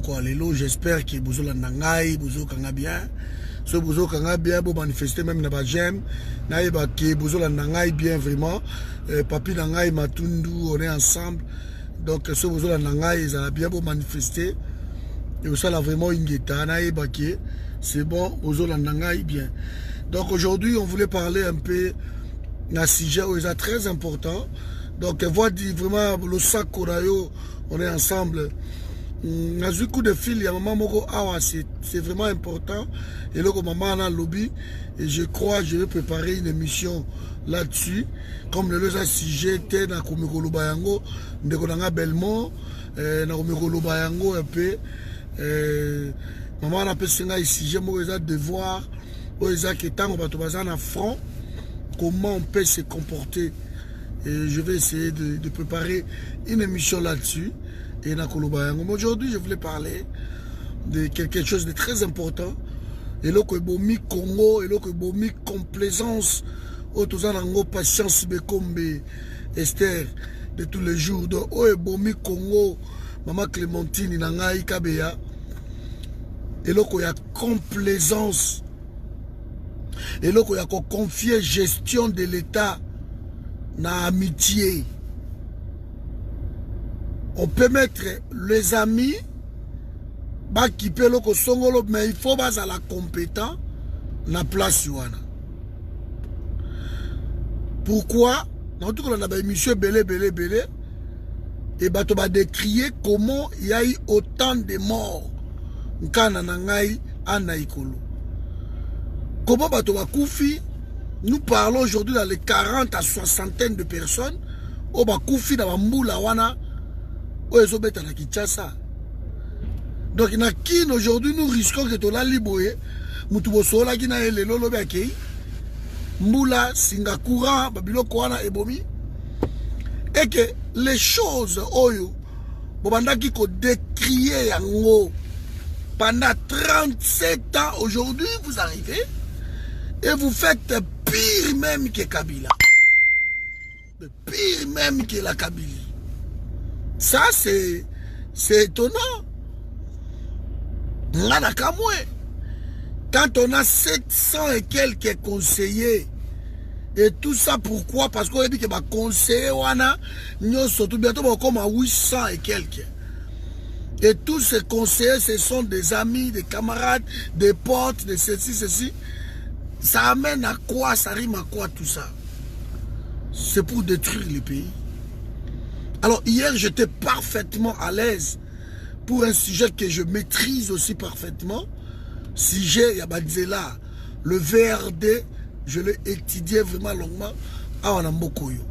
Quoi, j'espère que vous avez bien. Si vous avez bien, vous manifestez même dans j'aime. Vous avez bien vraiment. Papi Nangai Matundu, on est ensemble. Donc, si vous avez bien, vous manifester. Et vous avez vraiment une guetta. C'est bon, vous avez bien. Donc, aujourd'hui, on voulait parler un peu d'un sujet très important. Donc, vraiment, le sac Korayo, on est ensemble. Un coup de fil, il y a un moment c'est vraiment important. Et là, maman a un lobby. Et je crois que je vais préparer une émission là-dessus. Comme le sujet était dans Komikolo Bayango, dans Belmont, dans Komikolo Bayango un peu. Maman a appelé un sujet, moi, devoir, qui est en front, comment on peut se comporter. Et je vais essayer de préparer une émission là-dessus. Aujourd'hui, je voulais parler de quelque chose de très important. Et là, que bomi Congo, et là, que bomi complaisance, autour patience, Bekombe, Esther, de tous les jours. Donc, oh, bomi Congo, maman Clémentine, Nangaï, Kabeya. Et là, qu'il y a complaisance. Et là, qu'il y a confier gestion de l'État dans l'amitié. On peut mettre les amis, qui peut le songolo, mais il faut pas à la compétent na place wana. Pourquoi? Dans tout cas, on a monsieur Belé, et bato ba décrier comment il y a eu autant de morts. Nkana nangai anaikolo. Comment bato ba koufi? Nous parlons aujourd'hui dans les 40 à 60 de personnes. Au ba koufi dans Mboula wana. Donc, aujourd'hui, nous risquons que tu la liboye. Mutubosola qui n'a le lolo baki. Mboula, Singakoura, Babilo Kouana et Bomi. Et que les choses, Oyo, Bobanda qui ko décrié yango pendant 37 ans, aujourd'hui, vous arrivez et vous faites pire même que Kabila. Pire même que la Kabylie. Ça, c'est étonnant. Quand on a 700 et quelques conseillers, et tout ça, pourquoi? Parce qu'on a dit que les conseillers, nous sommes bientôt comme à 800 et quelques. Et tous ces conseillers, ce sont des amis, des camarades, des potes, de ceci. Ça amène à quoi? Ça rime à quoi tout ça? C'est pour détruire le pays. Alors hier, j'étais parfaitement à l'aise pour un sujet que je maîtrise aussi parfaitement. Sujet Yabadzela, le VRD, je l'ai étudié vraiment longuement à Wanambokoyo.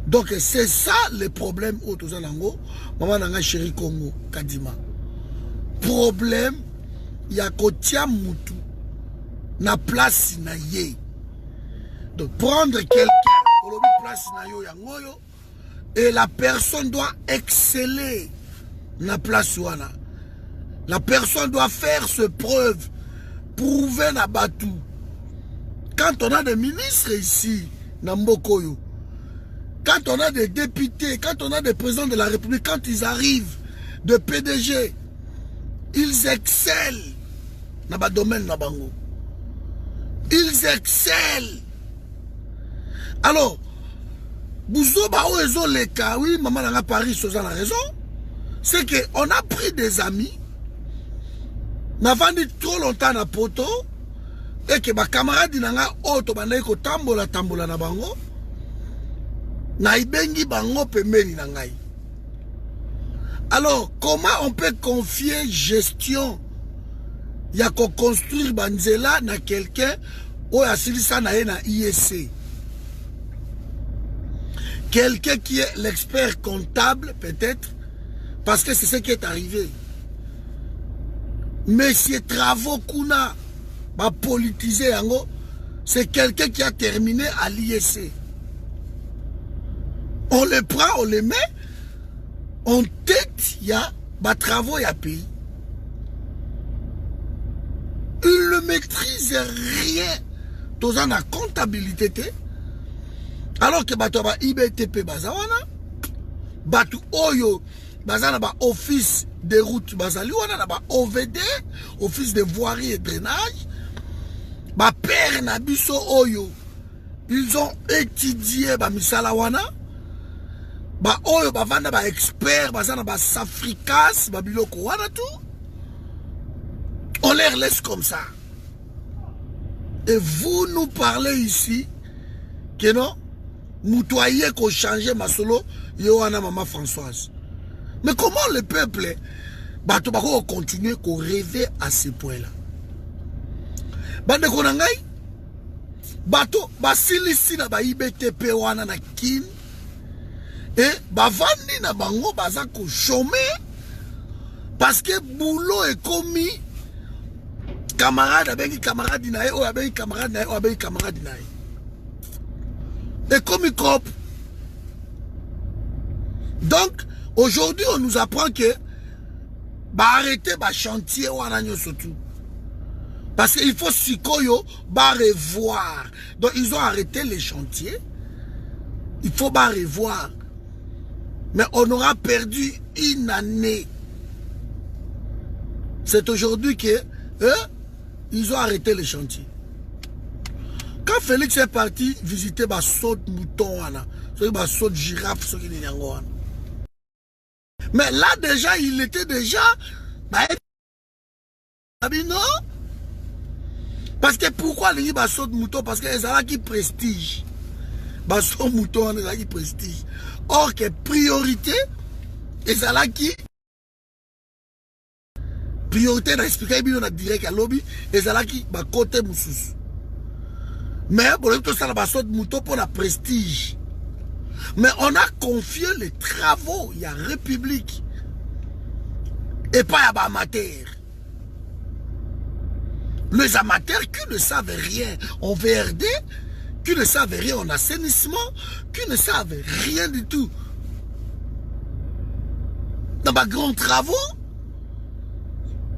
Donc c'est ça le problème au Tozalango, maman nanga chéri Congo, Kadima. Problème, il y a Kotia Moutou, na place na ye. Donc prendre quelqu'un, pour place na yo yangoyo. Et la personne doit exceller na place wana. La personne doit faire ses preuves, prouver na batu. Quand on a des ministres ici, na Mbokoyo, quand on a des députés, quand on a des présidents de la République, quand ils arrivent de PDG, ils excellent dans le domaine na bango. Ils excellent. Alors, Bouzoba Oezo Leka, oui, maman n'a pas Paris, ça a raison. C'est qu'on a pris des amis, n'a vendu trop longtemps na poto, et que ma camarade n'a auto baneko tambola na bango, na ibengi bango pemeni na ngai. Alors, comment on peut confier gestion, ya ko construire banzela na quelqu'un, ou asilisa na ye na ISC? Quelqu'un qui est l'expert comptable, peut-être, parce que c'est ce qui est arrivé. Monsieur Travaux Kuna, politisé, c'est quelqu'un qui a terminé à l'ISC. On le prend, on le met, en tête, il y a travaux, il y a pays. Il ne maîtrise rien. Tout ça, la comptabilité, alors que Batoba IBTP Bazawana, Batu Oyo, bazana ba office de route bazali wana na ba OVD, office de voirie et drainage. Ba père na biso oyo, ils ont étudié ba misala wana. Ba oyo ba vanda ba expert bazana ba safricas ba biloko wana tout. On les laisse comme ça. Et vous nous parlez ici que non, moutoyer qu'on change ma solo, Yohana Maman Françoise. Mais comment le peuple va continuer qu'on rêver à ce point-là? Bande konangai, bato basilisi na ba IBTP wana na kin, et bavandi na bango baza ko chômer parce que boulot est commis. Camarade avec camarade dinae, ou avec camarade nae, ou avec camarade dinae. Et comme il cop. Donc, aujourd'hui, on nous apprend que bah arrêter bah chantier ou anagno surtout. Parce qu'il faut sikoyo bah revoir. Donc, ils ont arrêté les chantiers. Il faut bah revoir. Mais on aura perdu une année. C'est aujourd'hui que ils ont arrêté les chantiers. Quand Félix est parti visiter ma saute mouton, ma saute girafe, mais là déjà, il était déjà... non? Parce que pourquoi il dit ma saute mouton? Parce que c'est là qui prestige. Ma saute mouton, c'est là qui prestige. Or que priorité, c'est là qui... Priorité d'expliquer bien on a direct à lobby et ça là qui va côté moussous. Mais pour tout ça la basse mouton pour la prestige. Mais on a confié les travaux, il y a République et pas à amateurs. Les amateurs qui ne savent rien en VRD, qui ne savent rien en assainissement, qui ne savent rien du tout dans les grands travaux.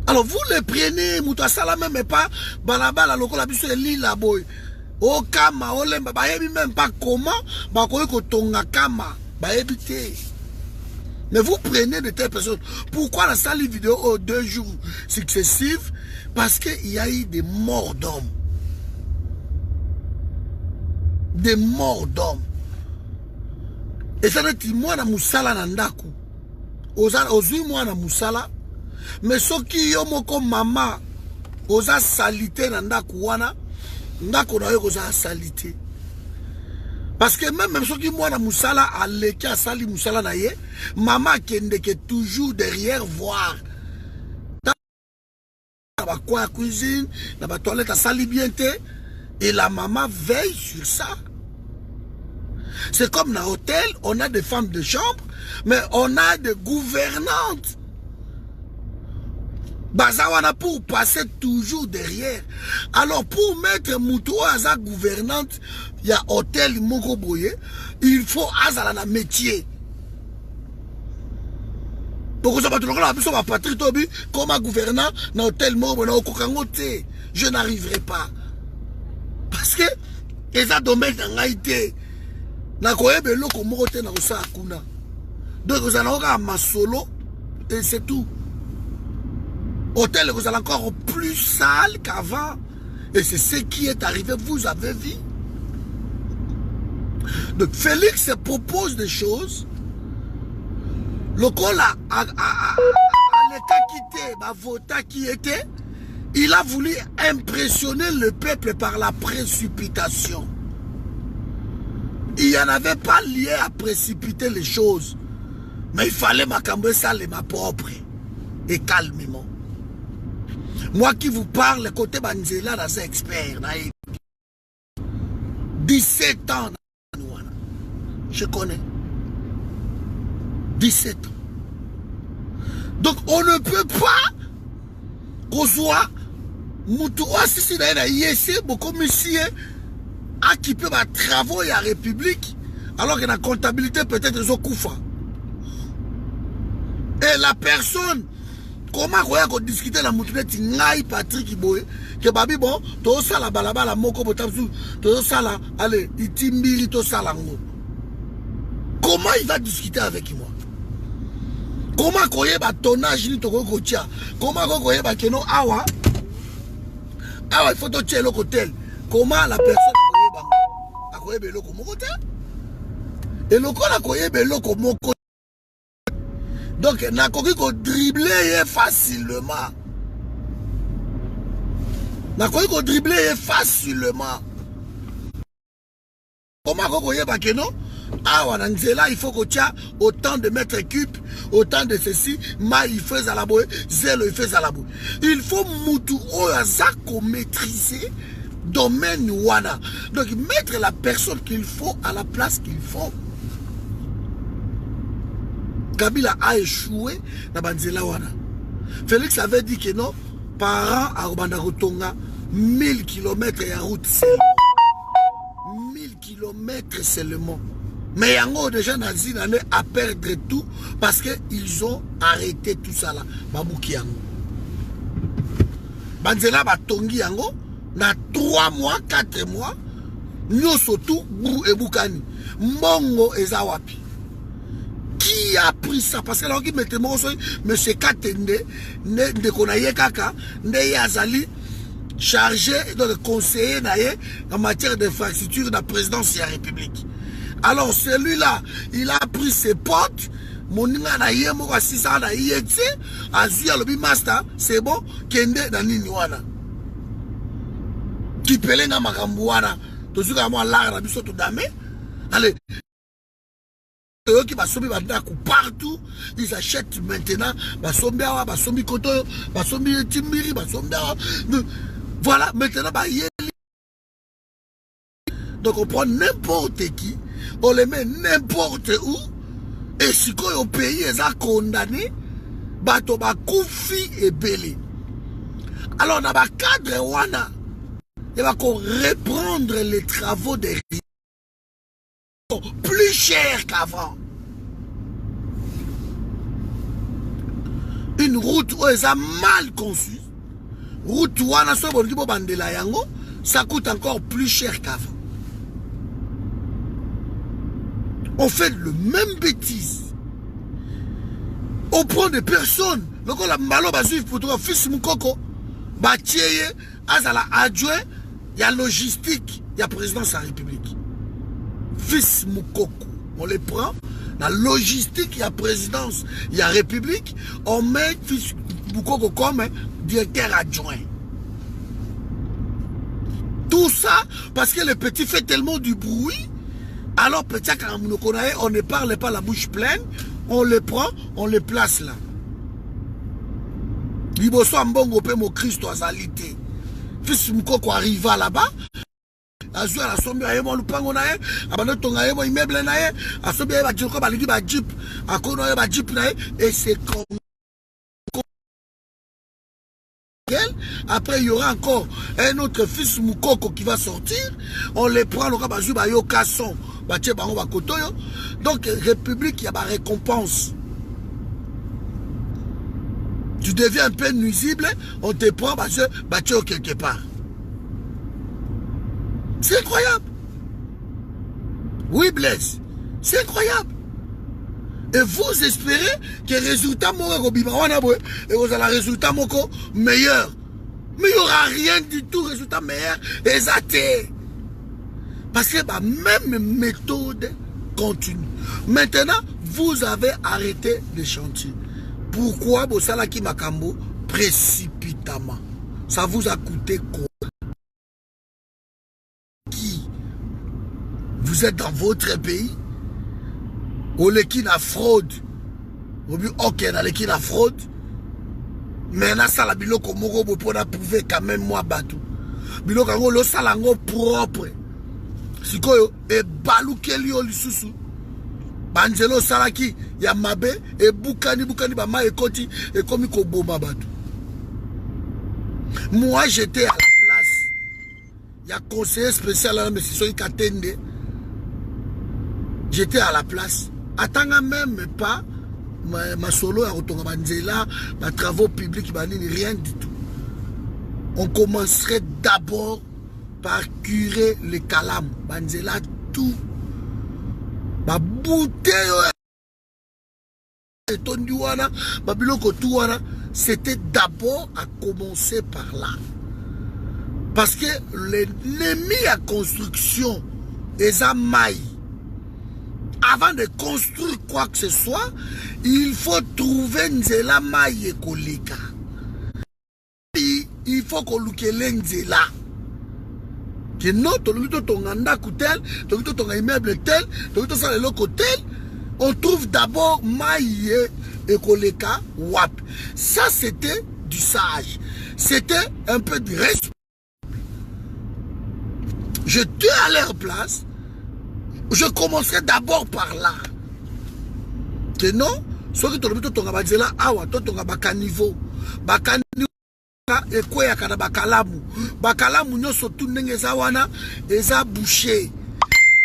Alors vous les prenez, Mouta Salama, mais pas Balaba, la local, la biso li la boy. O Kama, o Lemba, ba yebi même pas comment, ba koye ko tonga Kama, ba éviter. Mais vous prenez de telles personnes. Pourquoi la salle vidéo aux 2 jours successifs? Parce qu'il y a eu des morts d'hommes. Des morts d'hommes. Et ça veut dire moi na musala nandaku. Ozui moi na musala. Mais ce qui yo moko mama oza salité na ndaku wana ndako na yo oza salité parce que même ce qui moi na musala aleki asali musala na ye mama kende que toujours derrière voir na ba coin cuisine na ba toilette asali bien te et la maman veille sur ça. C'est comme dans l'hôtel, on a des femmes de chambre mais on a des gouvernantes. Bazawana pour passer toujours derrière. Alors pour mettre Moutou à sa gouvernante, il y a hôtel Moko Boye, il faut Azala na métier. Pour que ça va patrie Tobi comme un gouvernant dans hôtel Moko Boye, je n'arriverai pas. Parce que les domaines dans l'haïté, na koyebe loko moko te na kosa akuna. Donc vous allez avoir ma solo et c'est tout. Hôtel, vous allez encore plus sale qu'avant. Et c'est ce qui est arrivé, vous avez vu. Donc Félix propose des choses. Le col à l'état quitté, Vota qui était, il a voulu impressionner le peuple par la précipitation. Il n'y en avait pas lié à précipiter les choses. Mais il fallait m'accambrer ça les ma propre. Et calmement. Moi qui vous parle, côté Banzela, là, c'est expert. 17 ans. Je connais. 17 ans. Donc on ne peut pas qu'on soit Moutoua, si c'est d'ailleurs IEC, beaucoup monsieur à qui peut travailler à la République, alors que la comptabilité peut-être ils ont Koufa. Et la personne, comment on discuter la Moutounette, Ngaï Patrick Iboé, que Babi bon, tout ça la balaba, la moko botabsou, tout ça la, allez, itimbiri, tout ça la ngo. Comment il va discuter avec moi? Comment koyeba tonnage ni toko kotia? Comment koyeba keno awa? Awa il faut to tchelo kotel. Comment la personne koyeba? Akoyeba loko moko te? Et loko la koyeba loko moko. Donc na koki ko dribbler facilement. Na koki ko dribbler facilement. Comment koyeba keno? Ah, il faut que tu aies autant de mètres cubes, autant de ceci, mais il fait à la boue, zélo il fait à la boue. Il faut moutou oazako maîtriser domaine wana. Donc mettre la personne qu'il faut à la place qu'il faut. Kabila a échoué dans Banzela wana. Félix avait dit que non, par an à Rwanda 1000 km et en route seulement. 1000 km seulement. Mais il y a déjà à perdre tout parce qu'ils ont arrêté tout ça là. Babouki yango. Banzela batongi yango na 3 mois, 4 mois. Nyoso tout bou et boukani. Mongo ezawapi. Qui a pris ça? Parce que là, qui mettait mon soin, monsieur Katende, ne konaye kaka, ne yazali chargé de le conseiller en matière d'infrastructure de la présidence de la République. Alors celui-là, il a pris ses potes, moninga na ye moko 600 na yetse, azuya lobi master, c'est bon, kende na nini wana. Ki pelenga makambo wana, tozuka mo lara na biso to dame. Allez. Qui va sommer partout, ils achètent maintenant, basombi awa, basombi koto, basombi timbiri, basombi awa. Voilà, maintenant donc on prend n'importe qui, on les met n'importe où, et si au pays ils ont condamné, bato ba koufi et belé. Alors on a un cadre wana, il va reprendre les travaux des plus cher qu'avant. Une route où ils ont mal conçue, route wana so bon kibo bandela yango, ça coûte encore plus cher qu'avant. On fait le même bêtise. On prend des personnes, donc on a malo bazui pour toi fils mukoko, batieye, azala adjoint, il y a logistique, il y a présidence de la République. Fils Moukoko, on les prend, la logistique, il y a présidence, il y a République, on met Fils Moukoko comme directeur adjoint. Tout ça parce que le petit fait tellement du bruit, alors petit on ne parle pas la bouche pleine, on les prend, on les place là. Liboso Mbongo pe mo Christo azalité. Fils Moukoko arriva là-bas. Azou la sombi ayemo lupango na ye abano tonga ayemo immeuble na ye asobi ba djoko ba ligi ba jeep akono ba jeep na ye et c'est comme après il y aura encore un autre fils Moukoko qui va sortir, on les prend le bazou ba yo kasson ba tie bango ba kotoyo. Donc République il y a ba récompense. Tu deviens un peu nuisible, on te prend parce que ba tie quelque part. C'est incroyable. Oui, Blaise. C'est incroyable. Et vous espérez que le résultat et vous avez un résultat meilleur. Mais il n'y aura rien du tout, résultat meilleur. Exacté. Parce que la même méthode continue. Maintenant, vous avez arrêté le chantier. Pourquoi Bosalaki Makambo précipitamment? Ça vous a coûté quoi? Vous êtes dans votre pays, au lekina fraude, au but ok na lekina fraude, mais na sala biloko moko bo pona prouver quand même moi batou. Biloko ngo lo sala ngo propre. Sikoyo e balukeli yo lisusu. Banzelo salaki ya mabe e bukani ba ma ekoti e komi ko bomba batou. Moi j'étais à la place. Il y a conseiller spécial à M. Soyi Katende. J'étais à la place. Attends même pas ma solo à Rotonga Banzela, ma travaux publics, rien du tout. On commencerait d'abord par curer les calames. Banzela, tout. Ma bouteille c'était d'abord à commencer par là. Parce que l'ennemi à construction est à maille. Avant de construire quoi que ce soit, il faut trouver nzela maille koleka. Il faut qu'on loukele nzela. Que non, ton anda tel, ton immeuble tel, ton tel, on trouve d'abord maille et koleka wap. Ça c'était du sage. C'était un peu du respect. J'étais à leur place. Je commencerai d'abord par là. Que non, ceux qui ont ton abadjela, awa, ton abakanivo, bakanivo, et quoi ya kana bakalamu, bakalamu nyo surtout n'engezawana, eza bouché.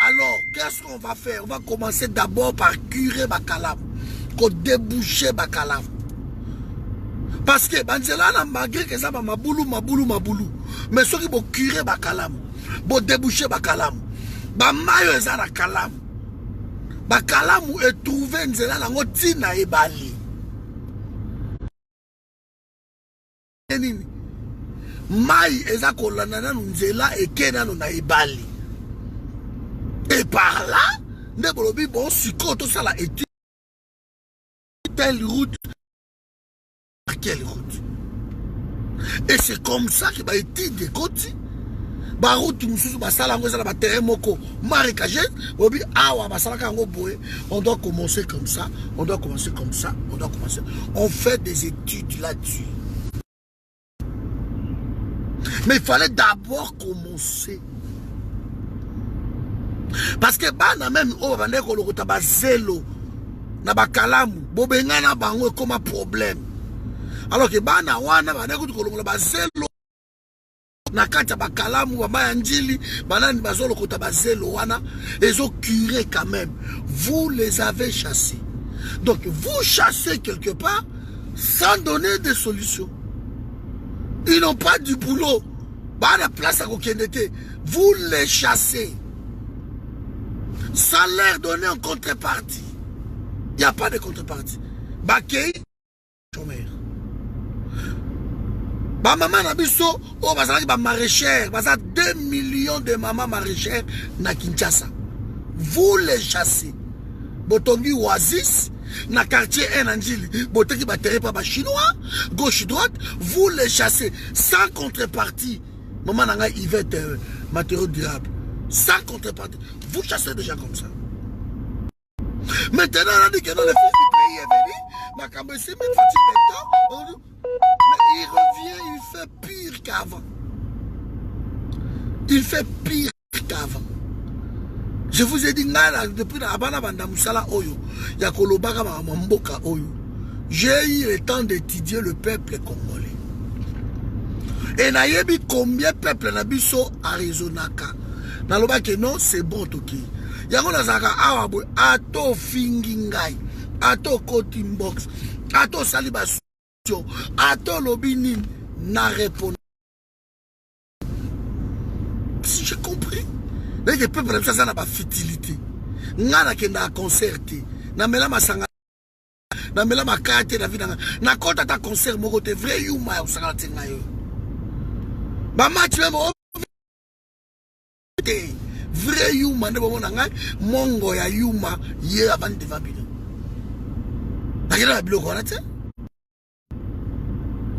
Alors, qu'est-ce qu'on va faire? On va commencer d'abord par curer bakalamu, qu'on déboucher bakalamu. Parce que banzela malgré que ça va maboulou, mais ceux qui vont curer bakalamu, vont déboucher bakalamu. Bamayo eza na kalamu. Bakalamu est trouvé nzela nango tina ebali. Mai eza kolanda na nzela ekena no na ebali. Et par là, ne bolobi bon siko to sala étude. Telle route, par quelle route? Et c'est comme ça que ba étude de côté. On doit commencer comme ça, on doit commencer comme ça, on doit commencer. On fait des études là-dessus. Mais il fallait d'abord commencer. Parce que même zélo na bakalamu bobengana bango comme un problème. Alors que bana wana ba zélo nakata bakalamu baba njili banani bazolo kota bazelo wana ezo curé quand même. Vous les avez chassés. Donc vous chassez quelque part sans donner des solutions. Ils n'ont pas du boulot. Bana place à kokendete. Vous les chassez sans leur donner en contrepartie. Il n'y a pas de contrepartie. Bakei chômeur. Ba maman na biso o bazalaki ba maraîchère, baza 2 millions de mamans maraîchères na Kinshasa. Vous les chassez. Botongi Oasis na quartier Enanjili, boteki ba terre pa ba chinois, gauche droite, vous les chassez sans contrepartie. Maman nanga Yvette matériaux durables. Sans contrepartie. Vous chassez déjà comme ça. Maintenant on a dit que dans le fils du pays est venu, ma cabessé met fatigue. Mais il revient, il fait pire qu'avant. Il fait pire qu'avant. Je vous ai dit, depuis la banda Moussala Oyo, Yakolobaka Mamboka Oyo, j'ai eu le temps d'étudier le peuple congolais. Et nayebi combien de peuple nabiso Arizonaka. Naloba que non, c'est bon toki. Yango nazaka awabo, ato fingingai, ato kotimbox, ato salibas. Attends l'obini n'a répondu. Si j'ai compris, les peuples ça n'a pas futilité. N'a qu'un concerté. N'a mela ma sanga. N'a mela ma carte la vie n'a compte ta concert mon côté vrai yuma au sanga tinga yo. Ba match même vrai yuma ne bon nga mongo ya yuma ye avant de vabino. Bakela la bilo kona te.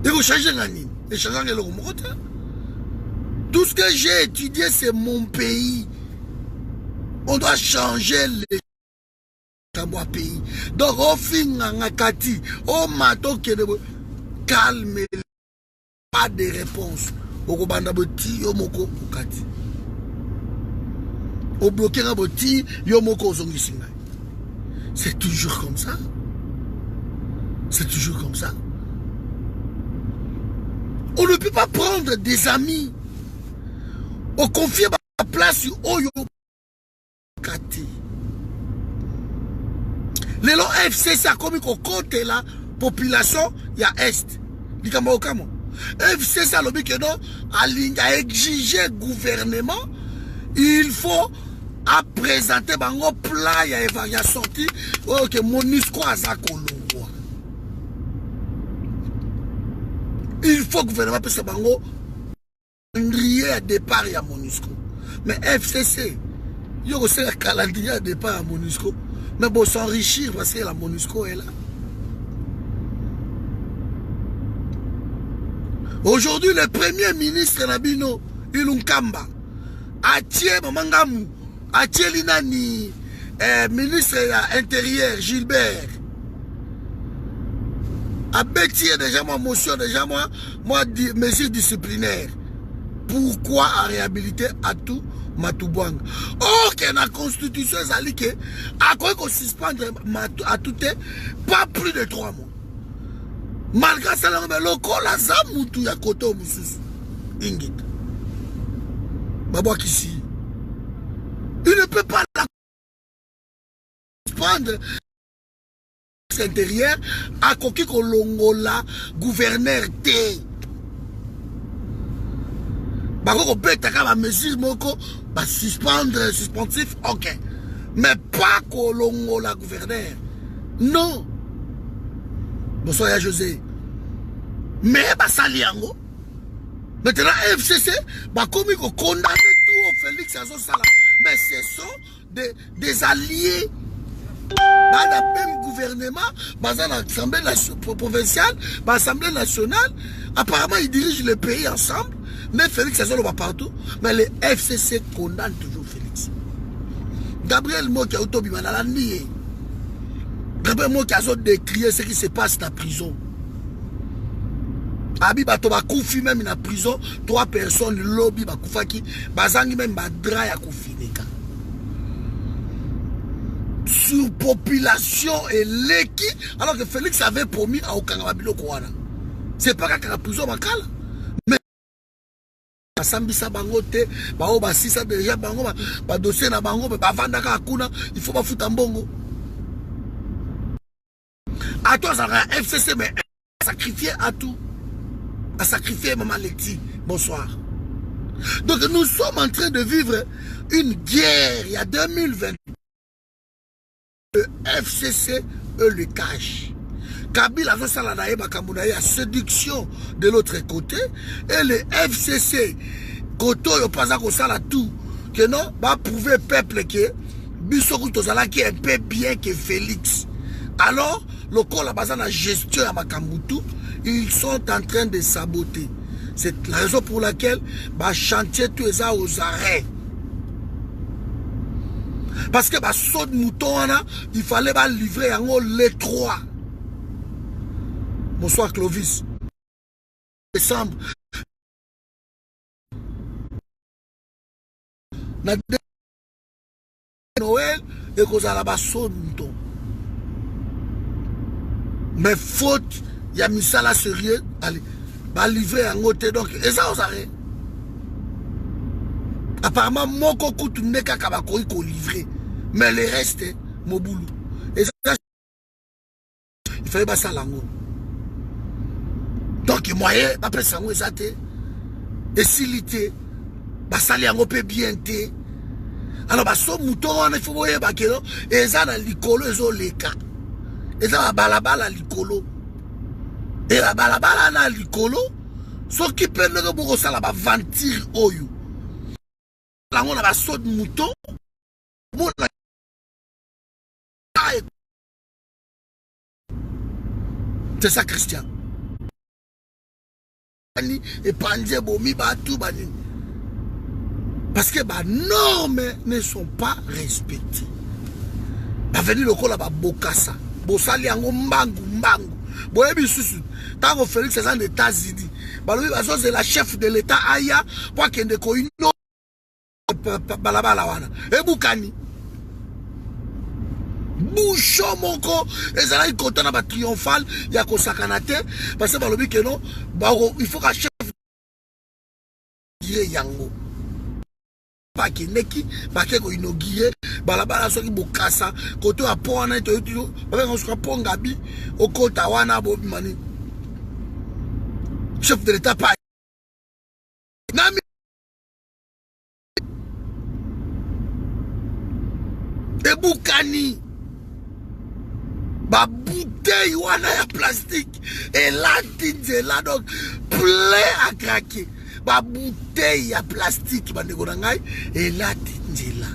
Il faut changer la ligne. Tout ce que j'ai étudié, c'est mon pays. On doit changer les pays. Donc, au fin, au matin, calme, pas de réponse. Au bandaboti, au moko, au kati. Au bloqué, au boti, au moko, au zongisinga. C'est toujours comme ça. C'est toujours comme ça. On ne peut pas prendre des amis. On confie la place au Oyo. Les lots FCC a commis qu'au côté la population, il y a Est. FCC a lobby que non, a exigé gouvernement, il faut à présenter un plan, il y a sorti, que Monisco a Zakolongo. Il faut que le gouvernement puisse calendrier à départ à MONUSCO. Mais FCC, il y a aussi un calendrier à départ à MONUSCO. Mais bon, s'enrichir parce que la MONUSCO est là. Aujourd'hui, le premier ministre Nabino, Ilunkamba, Atie Mamangamu, Atie Linani, ministre intérieur Gilbert, a bêtillé déjà moi motion, déjà moi mesures disciplinaires. Pourquoi à réhabiliter à tout Matoubouang? Or que la constitution est que à quoi qu'on suspendre à tout pas plus de 3 mois. Malgré ça, le col a zamoutou ya koto mususu. Ingit. Babouak ici. Il ne peut pas la suspendre intérieur à Koki Kolongola, gouverneur T. Bako bête à la mesure moko, bah suspendre suspensif, ok. Mais pas Kolongola, gouverneur. Non. Bonsoir José. Mais bah ça liango. Maintenant FCC, bah comme il condamne tout au Félix Azosala. Mais ce sont des alliés. Dans le même gouvernement, dans l'Assemblée provinciale, dans l'Assemblée nationale, apparemment ils dirigent le pays ensemble. Mais Félix Azosala va partout. Mais les FCC condamnent toujours Félix. Gabriel Moki a autobimana nié. Gabriel Moki a décrié ce qui se passe dans la prison. Abi bato ba koufi même dans la prison, 3 personnes lobby ba koufaki, bazangi même ba dra ya koufineka. Surpopulation et l'équi, alors que Félix avait promis à Okangabilo Kouana. C'est pas qu'à la prison makala. Mais Sambisa Bangote, Bao Basisa déjà Bango, ba dossier na Bango, ba vandaka akuna, il faut pas foutre en bongo. À toi, ça va FCC, mais sacrifier à tout. À sacrifier Maman Leti. Bonsoir. Donc nous sommes en train de vivre une guerre. Il y a 2020. Le FCC le cache. Kabila a séduction de l'autre côté. Et le FCC, Koto Yopaza Kosala tout. Que non, va prouver peuple que Bissoko Tozala qui est un peu bien que Félix. Alors, le corps la base de la gestion à Makambutu, ils sont en train de saboter. C'est la raison pour laquelle bah chantier tout ça aux arrêts. Parce que bah saut de mouton il fallait bah livrer en haut les 3. Bonsoir Clovis. Décembre. Noël et qu'on a là-bas saut de mouton. Mais faute, il y a mis ça là sérieux, allez, va livrer en côté donc, et ça, on s'arrête. Apparemment, mon coco, tout n'est qu'à Kabakoi qu'on livrer. Mais le reste, mon boulot. Et ça, il fallait pas ça l'ango. Donc, il moyen, après ça, on s'arrête. Et s'il était, bah, ça l'ango peut bien être. Alors, bah, son mouton, il faut voir, bah, et ça, dans l'icolo, ils ont les cas. Et ça va balabala l'icolo. Et la balabala na l'icolo. Ce qui peut nous beaucoup ça va ventir oyo. Là on a pas saut de mouton. C'est ça Christian. Et pandje bomi ba tout bani. Parce que les normes ne sont pas respectées. Ba venir le col ba bokassa. Bosali yango mbangu. Boyebi susu. Tango Félix c'est en États-Unis. Balobi bazo c'est la chef de l'État aya pour kende ko ino balabala wana. Ebukani. Bouchon moko ezala ikoto na ba triomphal ya ko sakanate parce que balobi que non il faut que chef dire yango. Pas qui neki pas que ko inaugurer balabala soki bokasa koto a pona to ba on se ponga bi o kota wana bo mani chef de l'État pas nami ba bouteille wana ya plastique elati nzela donc plein à craquer ba bouteille ya plastique bandeko na ngai elati nzela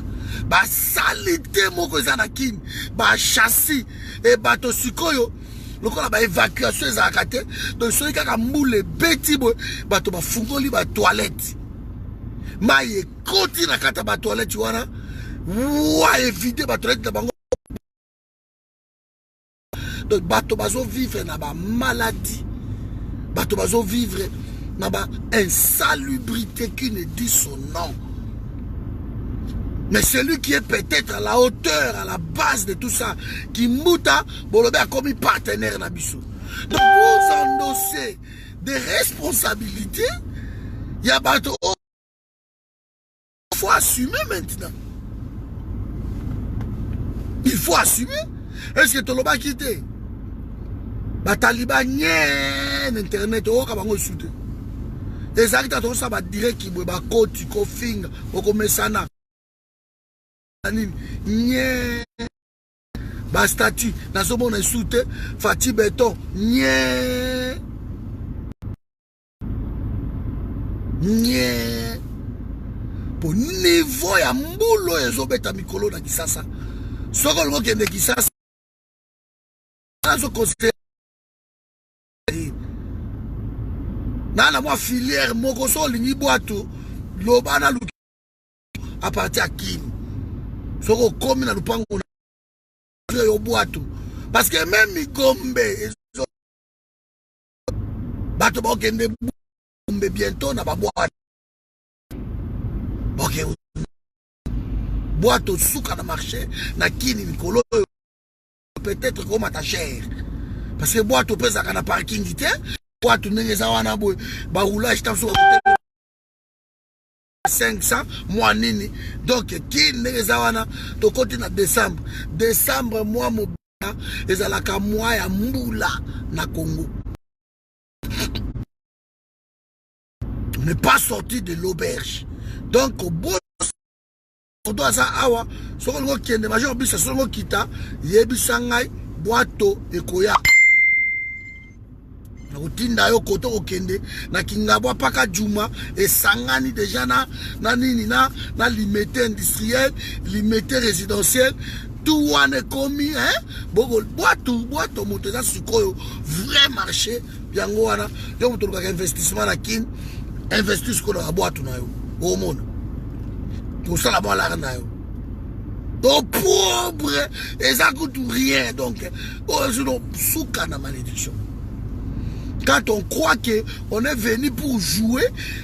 ba salité moko eza na kini ba chassis e bato sikoyo lokola ba évacuation ezalaka te donc soki kaka mbula ebeti boye bato bafungoli ba toilette mai ekoti na kati ya ba toilette wana wa éviter ba toilette na bango. Donc bato bazo vivre na ba maladie, bato bazo vivre na ba insalubrité qui ne dit son nom. Mais celui qui est peut-être à la hauteur, à la base de tout ça, qui mouta, Bolobe a commis partenaire na biso. Donc vous endossez des responsabilités, il y a bato, il faut assumer maintenant. Il faut assumer. Est-ce que Toloba quitté? Bataliba nyen internet o kabango soute. Les acteurs tout ça va dire qui ba koti ko finga ko mesana. Nyen ba statut na so bon soute Fati Beton nyen pour niveau ya mbulo ezobeta mikolo na Kisasa. Soko longo kende Kisasa so conseil na moi filière moko so lingi boato loba na luki à partir à Kim soko komi na lupango na yo boato parce que même Migombe bato ba kende Migombe bientôt na ba boato OK boato suka na marché na kini mikolo peut-être comme ta chère parce que boato pesa kana parking ite boato nengeza wana boy ba roulage tant so 500 mois nini donc kini nengeza wana to côté na décembre mois mobila ezalaka mois ya mbula na Congo. On n'est pas sorti de l'auberge donc au bout doit ça awa soko ngo kende major bisa soko kita yebisa ngai boato ekoya na utinda yo koto okende na kingabwa paka juma esangani déjà na nini na limité industriel limité résidentiel tout wane komi bogo boato moto za sikoyo vrai marché yango wana yo moto ka investissement na kin investis ko na boato na yo o mona tout ça là-bas là donc pauvre et ça coûte rien donc sous la malédiction quand on croit que on est venu pour jouer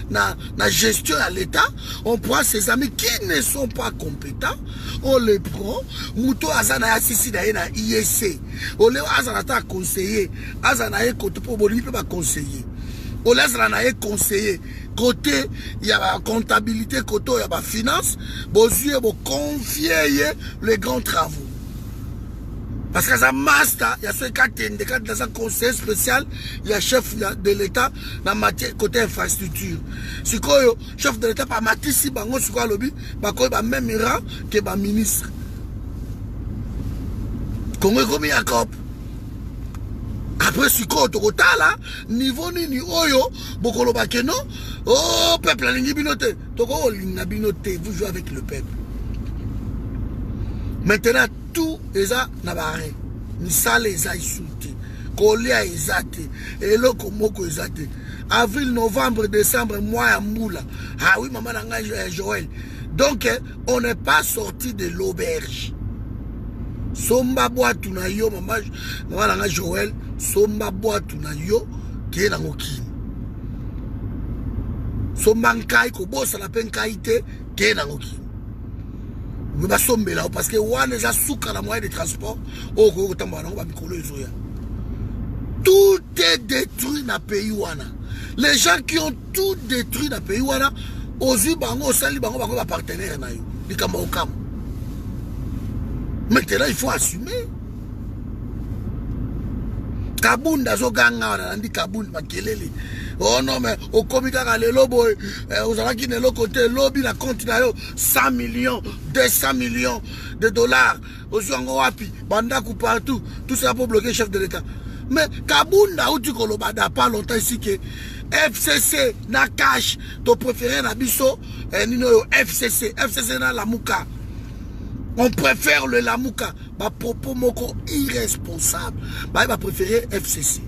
na gestion à l'État, on prend ses amis qui ne sont pas compétents, on les prend muto azana sisi na IEC on les azana ta conseiller azana côté pour bolipe ba conseiller on laisse la conseiller côté il y a la comptabilité côté il y a la finance vos yeux vont confier les grands travaux parce que ça master il y a ce cas dans un conseil spécial il y a chef de l'État dans matière côté infrastructure si quoi chef de l'État pas matisi bango si quoi lobby ba quoi ba même rang que ba ministre Congo comme Jacob. Après si quoi tokotala niveau nini oyo bokolo bakeno oh peuple alingi binote toko linga binote vous jouez avec le peuple maintenant tout eza na bare ni sale eza isuti kolia ezate eloko moko ezate avril novembre décembre mois ya mbula ah oui maman nanga Joël donc on n'est pas sorti de l'auberge somba boatu na yo maman nanga Joël somba boatu na yo ke na ngokini somba nkai ko bosa la penkai te ke na ngokini me ba sombela parce que wana za suka na moyen de transport o ko tamba na ba mikolo ezoya tout est détruit na pays wana les gens qui ont tout détruit na pays wana ozu bango sali bango ba partenaire na yo likamba okam maintenant il faut assumer Kabunda zo ganga wana ndi kabunda makelele Oh non, mais au comika le lobo, vous allez qui ne l'autre côté, lobby la compte 100 millions, 200 millions de dollars. Aussi en wapi, bandaku partout, tout ça pour bloquer le chef de l'État. Mais Kabunda ou tu kolobada pas longtemps ici que FCC na cash, ton préféré na biso, FCC na Lamuka. On préfère le Lamuka. Bah propos moko irresponsable. Bah il va préférer FCC.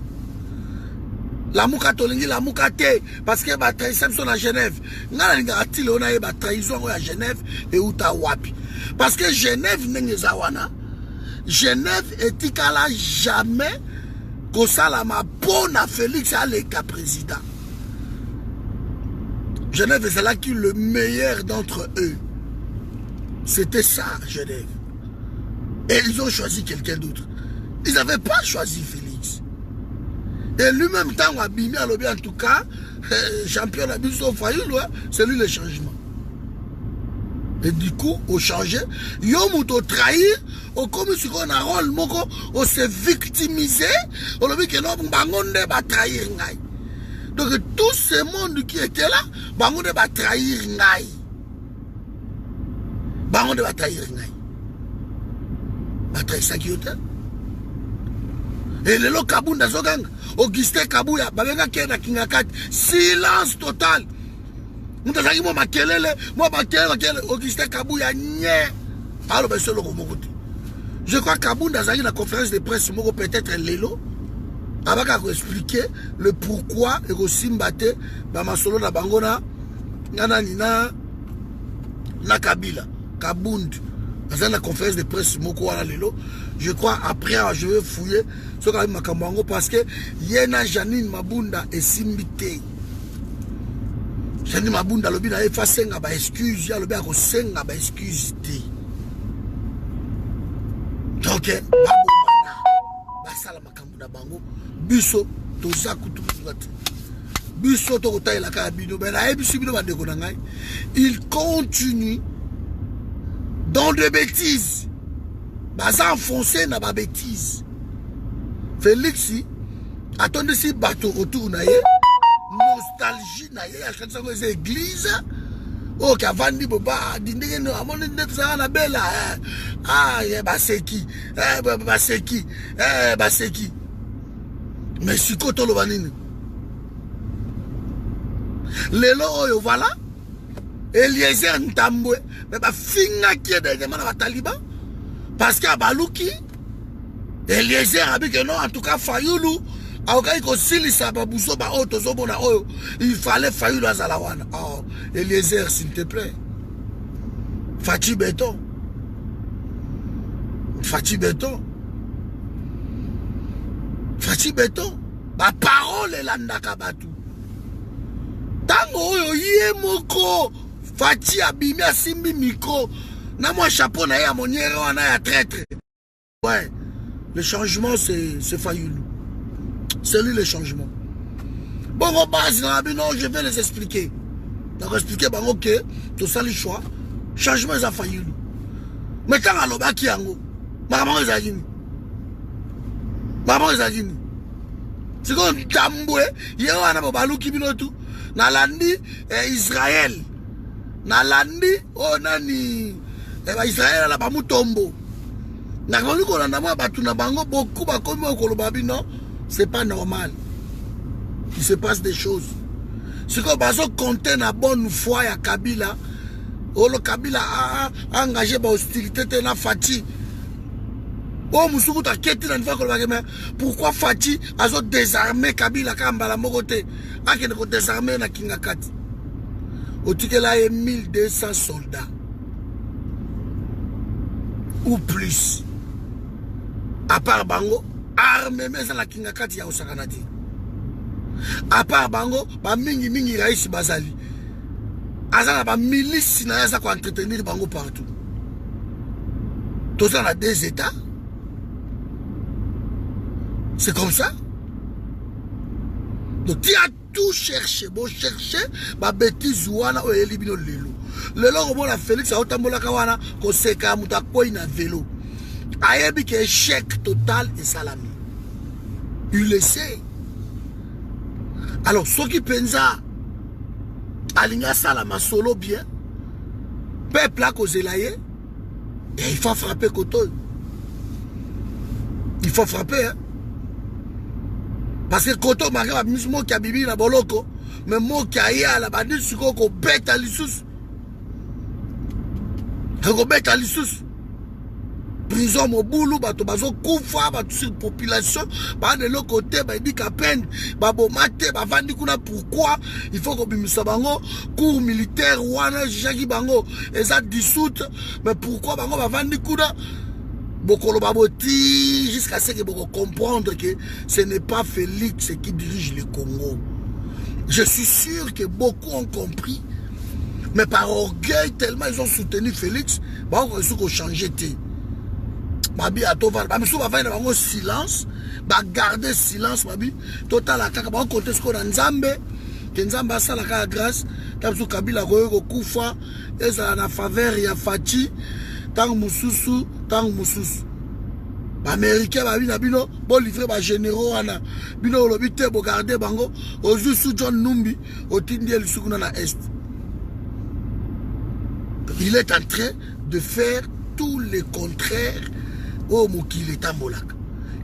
Lamuka tolingi Lamuka te parce que bah trahison sont à Genève. Ngana linga atile on a ba trahison à Genève et uta wapi. Parce que Genève n'est zawana. Genève etikala jamais que ça la ma bonne à Félix à l'état président. Genève c'est là qui le meilleur d'entre eux. C'était ça, Genève. Et ils ont choisi quelqu'un d'autre. Ils n'avaient pas choisi Félix. Et lui-même, tant abîmé à l'objet, en tout cas, champion d'Abisso Fayoulou, c'est lui le changement. Et du coup, au changer, Yomuto trahir, au commis sur un rôle, on s'est victimisé, on a vu que non, Bangonde va trahir Ngaï. Donc tout ce monde qui était là, Bangonde va trahir Ngaï. Bangonde va trahir Ngaï. Va trahir ça qui est. Et le lot Kabunda Zogang, Augustin Kabouya, Babenga Kena Kingakat, silence total. Moutazaki moi makelele, moi makelele, Augustin Kabouya nye. Alors ben solo Mokote. Je crois Kabunda Zaki la conférence de presse Moko peut-être Lelo. Abaka ko expliquer le pourquoi et ko simbate ba masolo na bangona nana nina na Kabila, Kabund. Dans la conférence de presse Moko wana Lelo. Je crois après je vais fouiller ce qu'a ma Kambango parce que Yena Janine Mabunda et Simbite. Janine Mabunda lobi na effacer nga ba excuse, ya lobi a ko senga ba excuse te. Donc babomana basala makambo na bango biso toza kutu kutu. Biso to kota la ka bino ben na ebisu bino ba ndeko na ngai. Il continue dans des bêtises. Baza enfoncé dans ma bêtise. Félix, attendez si bateau autour na ye, nostalgie na ye, à chaque fois que c'est église, oh, qui a vendu boba, dindé no, amon net ça na bella, ah, baseki, baseki, baseki. Mais si koto lo banini. Lelo oyo voilà. Eliezer Ntambwe, mais ba finga qui est derrière na Taliban. Parce qu'à Balouki, Eliezer a dit que non, en tout cas, Fayoulou, il fallait Fayoulou à Zalawan. Oh, Eliezer, s'il te plaît. Fati Béton. Fati Béton. Fati Béton. Ma parole est là, Ndakabatu. Tango, Yemoko. Fati Abimi, Simbi Miko. Na moi chapeau na ya monière on a traître. Ouais. Le changement c'est Fayoulou. C'est lui le changement. Bon on base non, je vais les expliquer. Donc expliquer bah OK, tout ça le choix. Changement ça Fayoulou. Mais tant à loba ki yango. Maman ezagini. Maman ezagini. C'est comme Tambwe, yo ana baluki bino tout. Na landi Israël. Na landi oh nani Israël a pas mutombo. C'est pas normal. Il se passe des choses. Ce qu'on va compter la bonne foi à Kabila. Oh, le Kabila a engagé par hostilité na Fati. Oh, Moussoukou ta quête dans le pourquoi Fati a désarmé Kabila Kambala Mogote. A qui ne désarmé na Kingakati. Au ticket là, il y a 1200 soldats. Ou plus. À part Bango, armée mais la Kingakati ya Osakanati. À part Bango, ba mingi raïs bazali. Azana ba milice na yasa ko entretenir Bango partout. Tout ça on a des états. C'est comme ça. Donc tu as tout cherché, bon chercher, ba bêtise wana o elibino lelo. Lelo ko la Félix a otambola kawana ko seka muta ko ina vélo. Ayebi que échec total et salami. Il le sait. Alors, ceux qui pensent alinga sala masolo bien, peuple a causé là, et il faut frapper Koto. Il faut frapper, hein. Parce que Koto, Marie, moi qui a bibi na boloko, mais moi qui a ya la bandit, c'est qu'on bête à l'issous. On bête à l'issous. Prison au boulot, bato bazo koufa, bato sur population, bah de l'autre côté, bah dit qu'à peine, bah bon maté, bah vandi kuna pourquoi il faut qu'on bimisa bango, cours militaire, wana, jaki bango, et ça dissoute, mais pourquoi bango bah vandi kuna, bokolo baboti, jusqu'à ce que boko comprendre que ce n'est pas Félix qui dirige le Congo. Je suis sûr que beaucoup ont compris, mais par orgueil, tellement ils ont soutenu Félix, bah on a changé de Mabi a tout va faire silence, va garder silence, Mabi. Total la kaka, on compte ce qu'on a Nzambe, que Nzambe a ça la grâce, Tabsou Kabila Goyo Koufa, et ça na faveur ya Fati, Tang Moussousou, Tang Moussous. Américain, Mabi na bino, bon livré ba généraux ana, bino lobité, bo garder bango, au sous John Numbi, au Tindiel Sukuna na Est. Il est en train de faire tout le contraire. Oh Moukile Tambolak.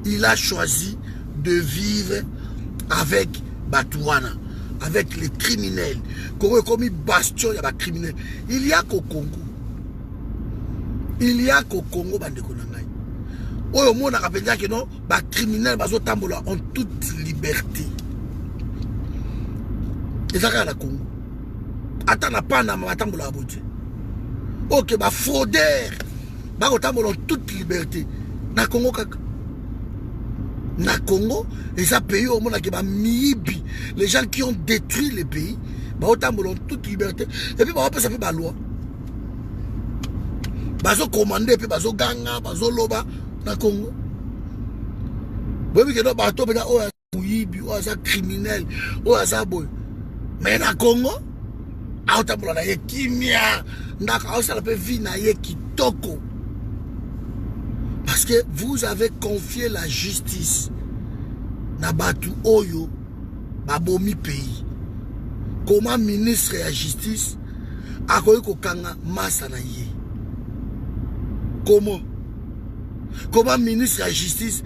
Il a choisi de vivre avec Batouana, avec les criminels. Comme bastion, il y a des criminels. Il y a qu'au Congo. Il y a qu'au Congo, Bandekonangai. Oh, mon rappelle que non, les criminels ont toute liberté. Et ça, c'est le Congo. Attends, la panne, ma tambola à beauté. Ok, bah fraudeur. Ont toute liberté. Na Congo, na Congo, et ça pays au monde qui va miibi. Les gens qui ont détruit le pays, ont toute liberté. Et puis, ça fait la loi. Ils ont commandé, puis ils ont gagné, ils ont loba, na Congo. Oui, que non, bateau, oh, c'est criminel, oh, c'est boy. Mais na Congo, autambola na yekimia, na ça peut vivre na yekitoko. Parce que vous avez confié la justice na batu oyo babomi pays. Comment ministre de la justice a kokanga massa na ye? Comment ministre de la justice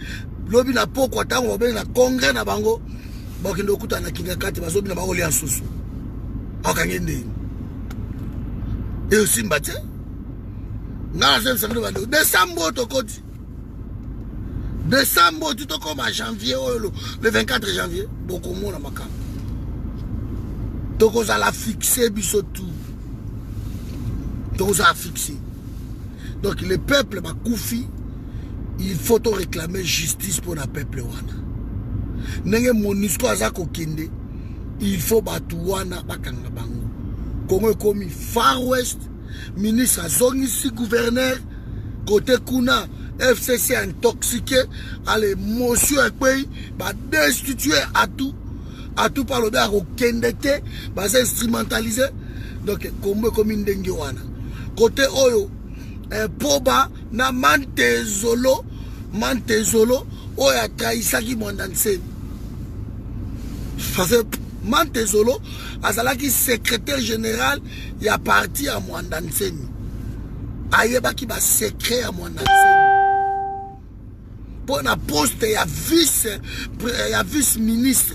lobi na poko tango ba na congrès na bango bakendo kuta na kingakati bazobi na bango lia susu. Akangende. Et aussi mbate décembre, décembre, tout comme à janvier, le 24 janvier, beaucoup de monde à Maka. Donc, on a fixé, tout. Donc, on a fixé. Donc, le peuple m'a koufi, il faut réclamer justice pour le peuple. Nenge monisco azako kende, il faut batouana bakanga bango. Congo comme Far West. Ministre Azongisi, gouverneur, côté Kuna, FCC intoxiqué, à l'émotion et pays, va destituer à tout par le bien, au Kendete, va instrumentaliser. Donc, comme une dengue. Côté Oyo, Poba, na Mantezolo, Oya Traisaki Mondanse. Parce que Mantezolo, azalaki secrétaire général, il y a parti à Mwandanseni. Ayeba qui va secret à Mwandanseni. Pour un poste, il y a vice-ministre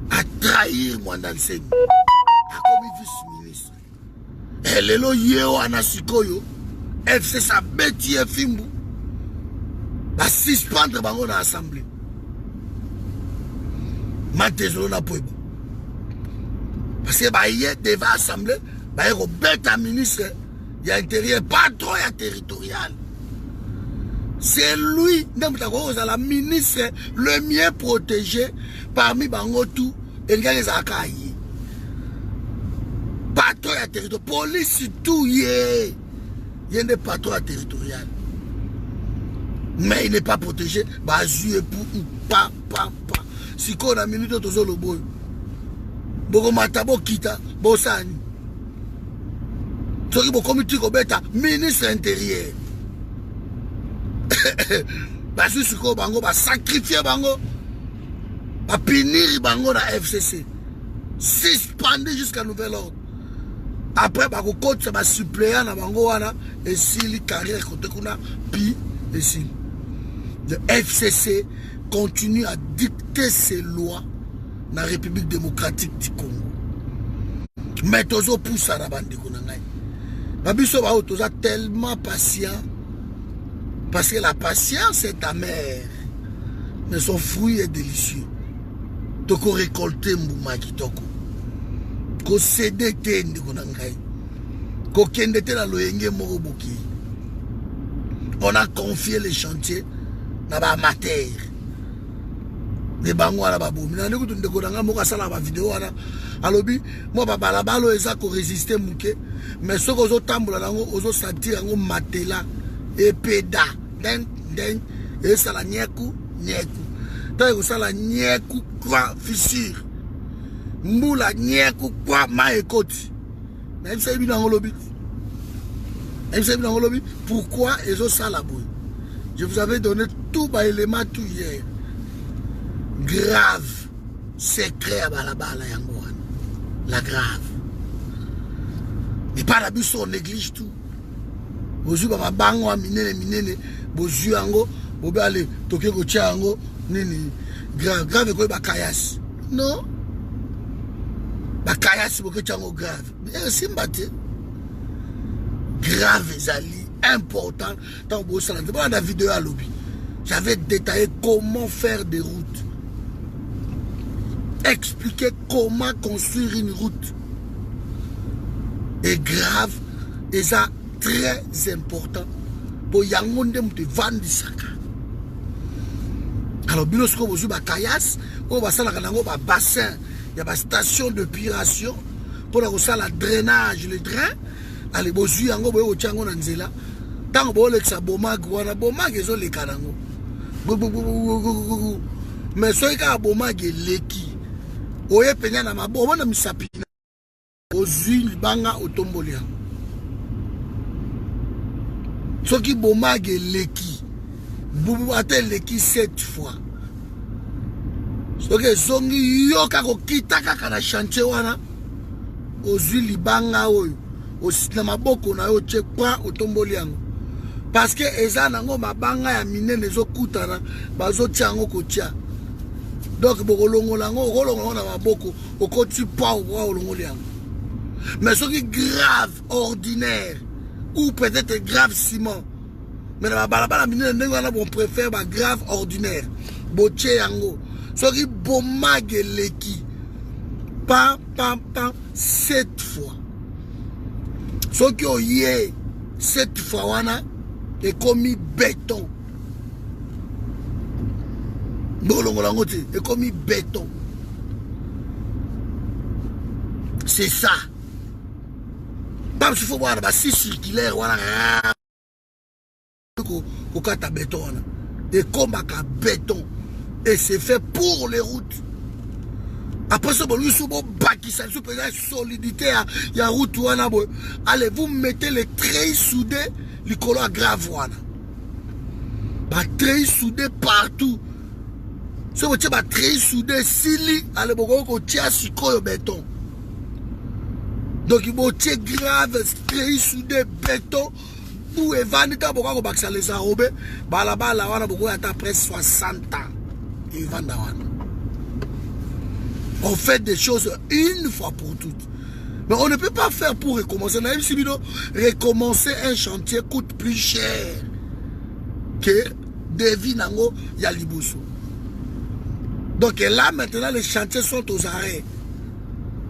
à trahir Mwandanseni. Comme vice-ministre. Et lelo yeo anasikoyo, FC sa bêti et fimbu, va suspendre bango dans l'assemblée. Mantezolo na poibo. Parce que bah hier devant l'assemblée, bah il y a un ministre, il y a intérieur, pas trop il y a territorial. C'est lui, la ministre le mieux protégé parmi Bangotou et les Akaï. Pas trop il y a territorial. Police tout il y a des patrons territorial. Mais il n'est pas protégé, bah yeux pour pas. Si on a minute de zolo boy, boko matabo kita, bosani. Soki bo comité kobeta ministre intérieur. Bah si ko bango ba sacrifier bango, à punir bango na FCC, suspendu jusqu'à nouvel ordre. Après bako coach ba suppléant na bango wana et si carrière côté kuna pi et si le FCC continue à dicter ses lois dans la République démocratique du Congo. Mais tozo pousse à la bande de Konangai. Babiso ba toza tellement patient parce que la patience est amère, mais son fruit est délicieux. Toko récolter mbuma kitoko. Ko céder tende Konangai. Ko kende te la loyenge moroboki. On a confié les chantiers na ba amateur. Les bango ala babomi. Na ndeko ndeko nanga moka sala ba vidéo wana. Alobi mo ba balabalo eza ko résister muke, mais soko zo tambola nango ozo sentir ngo matela et peda. Den et sala nyeku. Tant que sala nyeku kwa fissure. Mbula nyeku kwa maekoti. Même ça bi nango lobi. Pourquoi ils ont ça là-bas? Je vous avais donné tout les éléments tout hier. Grave. Secret à balabala yangoan. La grave. Et par la bus on néglige tout. Bozu ba bango a minene. Bozu yango. Bobe ale toke ko tia yango. Nini. Grave ko ba kayas. Non. Ba kayas bo ko tia yango grave. Merci mbate. Grave ezali important dans la vidéo à lobby. J'avais détaillé comment faire des routes, expliquer comment construire une route. Et grave, et ça très important pour yangonde mute vendre saka. Alors bilosko bozu ba kayas, o ba sala kanango ba bassin, il y a ba station de d'épuration pour la drainage, le drain. Allez, bozu yango boyo chango na nzela. Tango bo leksa bomag wana bomag ezo lekanango. Mais so ika bomag leki. Oye penya na mabo na misapina. Bozu banga otomboli yango. So ki bomag leki. Bubu ate leki 7 fois. So ke zongi yo kako kitaka kana chantier wana. Ozu libanga oyo. Aussi na maboko na yo tchekwa otomboli yango parce que eza nango mabanga ya minene ezokutana bazo tiango kotia donc bokolongola yango okolongola na maboko okoti pa olongoli yango mais soki grave ordinaire ou peut-être grave ciment mais na balabala minene ndenge wana bon préfère ba grave ordinaire botie yango soki bomage leki pa 7 fois. Ce qui est cette fois wana est commis béton. Est commis béton. C'est ça. Parce qu'il faut voir si circulaire wana kokata béton wana. Et comme à béton. Et c'est fait pour les routes. Après ça, solidité, il y a route. Allez, vous mettez les treilles soudés, les colons graves. Les treilles soudés partout. Si vous avez des treilles soudés, allez, vous avez béton. Donc, il y a grave, treilles soudés, béton. Vous avez les arrobés. Là-bas, vous avez presque 60 ans. Ils vendent. On fait des choses une fois pour toutes. Mais on ne peut pas faire pour recommencer. Recommencer un chantier coûte plus cher que Devi Nango Yalibuso. Donc là, maintenant, les chantiers sont aux arrêts.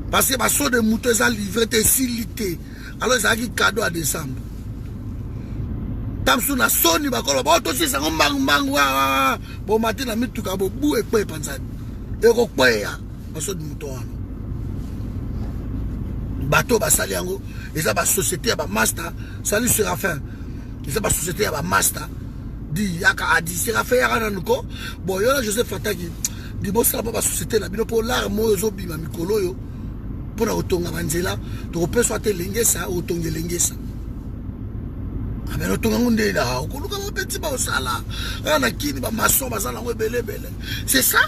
Parce que les de moutons ont livré des silité. Alors, ils ont un cadeau à décembre. Tamsou na soni bakolo ba to sisa ngombangu bo matina mituka bo bu e kwe panzani. E ko kweya. Bateau basali yango eza ba société ya ba master sali Séraphin eza ba société ya ba master di yaka adi Séraphin ya kana nuko bon yo Joseph Fataki di bosa ba société na bino po lar mo zo bima mikolo yo pona otonga banzela to peso ate lengesa otonge lengesa amelo tonga ngunde la okoluka ba petit ba osala ana kini ba maçon bazala ngo belebele c'est ça.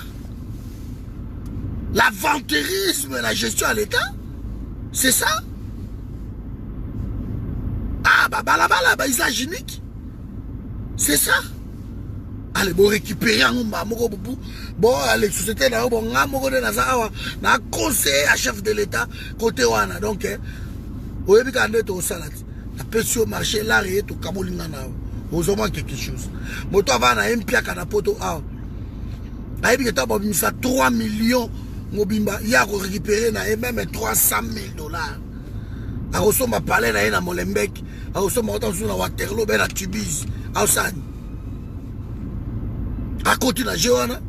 L'aventurisme, la gestion à l'État, c'est ça. Ah, bah, usage unique. C'est ça. Allez, bon, récupérer un bon, les sociétés, na conseiller à chef de l'État, côté wana. Donc, au début, quand on est au salade, la pension marché, là, et tout, Kabolingana, aux hommes quelque chose. Moto avant, un piak à la poto, ah. Là, il y a 3 millions, Mobimba, il y a récupéré, même 300 000 $. A reçu ma palais, na Molenbeek, a reçu ma autant sur Waterloo, ben à Tubize, à Osan. À côté de la Géoana,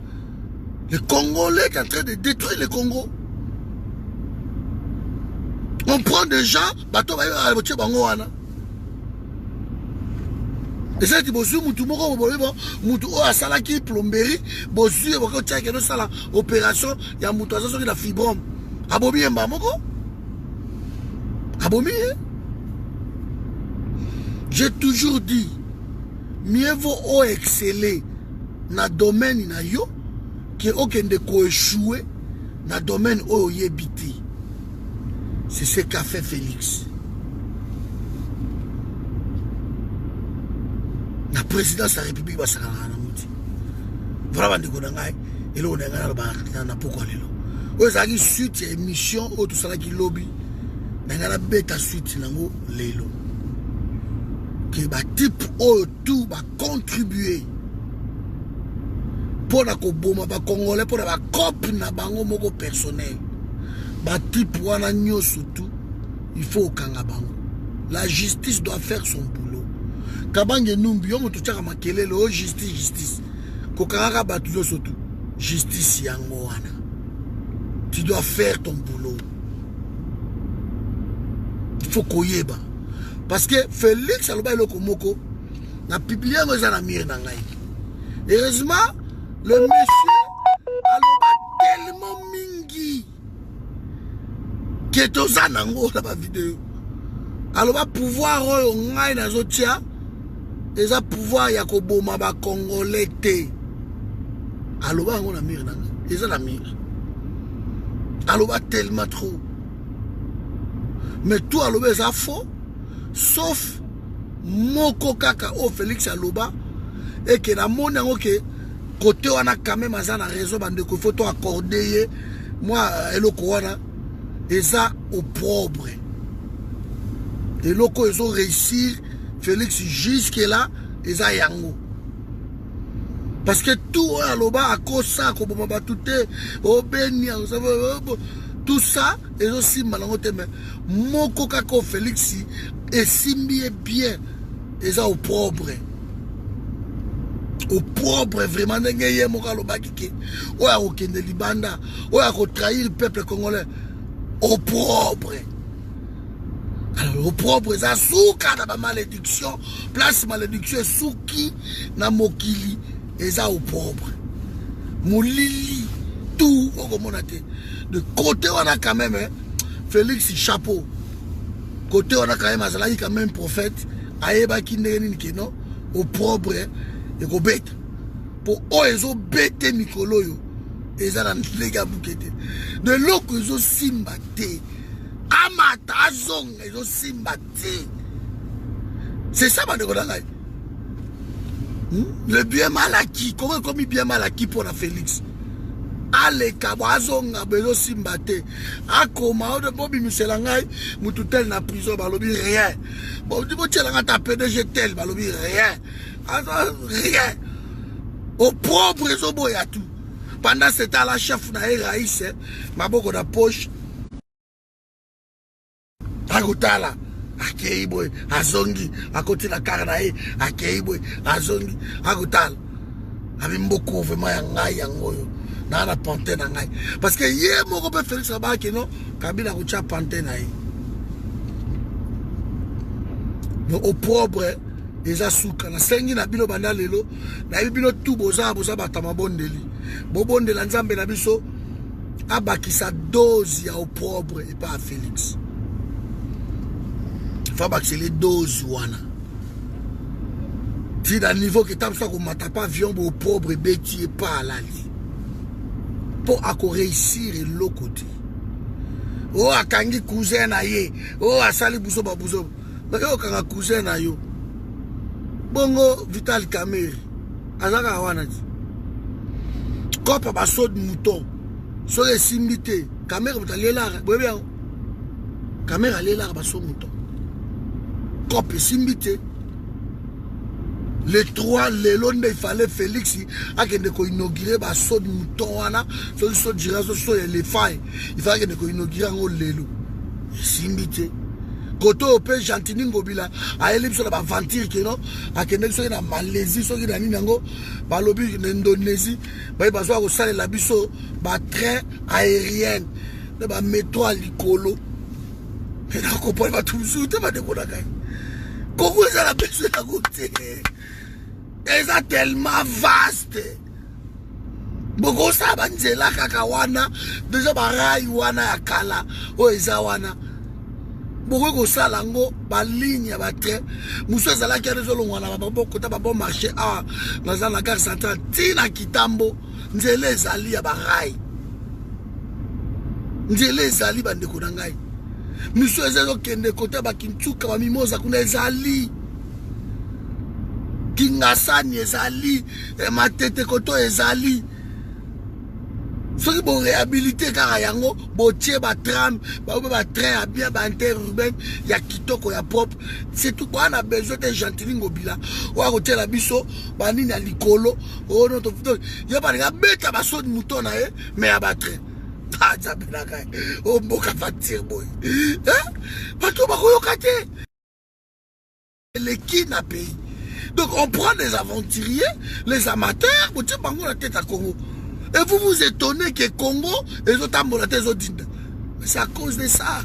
le Congolais qui est en train de détruire le Congo. On prend des gens, bateau va y avoir le Bangoana. Et ça, c'est Bossu, Moutoumoko, Moutou, Salaki, plomberie, Bossu, opération, il y a Moutouazan qui a la fibrome. Abomi, Mbamoko. Abomi, hein? J'ai toujours dit, mieux vaut exceller dans le domaine na yo que aucun de ko échouer dans le domaine où il habité. C'est ce qu'a fait Félix. La présidence de la République va s'arranger. Vraiment, de Gonangai, et là, on a pourquoi les lots. Vous avez suite à émission, ou tout ça qui lobby, on a bêta suite nango les lots. Que ba type ou tout va contribuer pour la Koboma, ba Congolais, pour la copie na bango moko personnel. Ba type wana nyo surtout, il faut kanga bango. La justice doit faire son boulot. Kabange numbi yo moto tchaka makelele o justice. Kokanga ba tuzo surtout. Justice yango wana. Tu dois faire ton boulot. Il faut koyeba. Parce que Félix aloba eloko moko na publié ngoza na mire na ngai. Heureusement le monsieur aloba tellement mingi que toza nango la ba vidéo. Aloba pouvoir oyo ngai na zotia eza pouvoir ya koboma ba congolais te. Aloba ngo na mire na ngai. Eza la mire. Aloba tellement trop. Mais tout aloba eza faux. Sauf moko kaka o Félix aloba et que la mona que côté on a quand même azana raison bande ko faut accorder moi eloko wana eza au propre et loko ils ont réussi Félix jusque là eza yango parce que tout aloba à cause ça ko boma tout au benia tout ça et aussi malangote mais moko kaka o Félix et simbi bien et ça au propre vraiment n'engagé mon kalobaki ke o ya okende libanda o ya ko trahir le peuple congolais au propre. Alors au propre ça souka na ba malédiction place malédiction souki na mokili et ça au propre molili tout comme on a été de côté on a quand même Félix chapeau. Côté on a quand même Azalaki quand même prophète Aeba qui n'est non au propre et au bête pour eux ils ont bêté Mikolo yo ils ont les gars bouqueté de l'eau qu'ils ont simbaté amata zong ils ont simbaté c'est ça ma dégodangai le bien mal acquis comment commis bien mal acquis pour la Félix ale kabazonga bezo simbate akoma de bobi miselangai mututel na prison balobi rien bon di botelanga ta PDG tel balobi rien rien au propre zobo ya tout pendant ce temps la chef na Raïs maboko na poche akutala akeiboy azongi akoti na karnae akeiboy azongi akutala abimboko vraiment ya ngai yango na panté na ngai parce que yé moko pe Félix abaki non kabila kucha panté na ye no au propre eza suka na sengi na bino banda lelo na bino tout boza batama bondeli bobondela nzambe na biso abakisa dose ya au propre et pas à Félix fa bakise les doses wana ti na niveau que tam ça ko mata pas avion au propre beti et pas à la li pour réussir l'autre côté. Oh, akangi cousin na ye. Oh, asali buso ba buso. Mais yo kanga cousin na yo. Bongo Vital Kamerhe. Azaka wana ti. Kopa ba saut de mouton. So les simbité. Kamerhe butalela. Boye bien. Kamerhe alela ba saut mouton. Kopa simbité. Les trois, les longs, il fallait Félix, il faut inaugurer un saut de mouton, un saut de girafe, un saut d'éléphant. Il fallait inaugurer un lélo. C'est invité. Quand on peut gentiment gobila, à élire sur la aventure qui non, à Kenya sur la Malaisie, sur la Ninango, par l'objet d'Indonésie, par besoin au salle la biso, par train aérien, par métro à l'icolo. Mais là, on comprend pas tout le monde, pas de quoi la gagne. Comment ça la besoin à côté? Et ça tellement vaste. Beaucoup ça banzela kakawana, déjà barai wana yakala, o eza wana. Beaucoup ko salango ba ligne ba train. Muso zala ki rezo longwana ba boko ta ba bon marché a dans la gare centrale tina kitambo nzele ezali ya barai. Nzele ezali bande ko ngai. Muso ezo kende kota ba kintuka ba mimosa kuna ezali. Kingasani ezali, matete koto ezali. Ceux qui vont réhabiliter car yango, botier ba tram, ba train à bien, ba interurbain, ya kitoko ya propre. C'est tout quoi on a besoin de gentilling obila. Ou à côté la biso, ba nini à likolo, oh non, y'a pas de bête à ba saut de mouton na mais à ba train. Ah, ça peut la gagne. Oh, boka fatir boy. Hein? Pas tout ba koyokate. Les kidnappés. Donc on prend les aventuriers, les amateurs, pour dire bango la tête à Congo. Et vous vous étonnez que Congo, les autres amont la tête aux dindes. Mais c'est à cause de ça.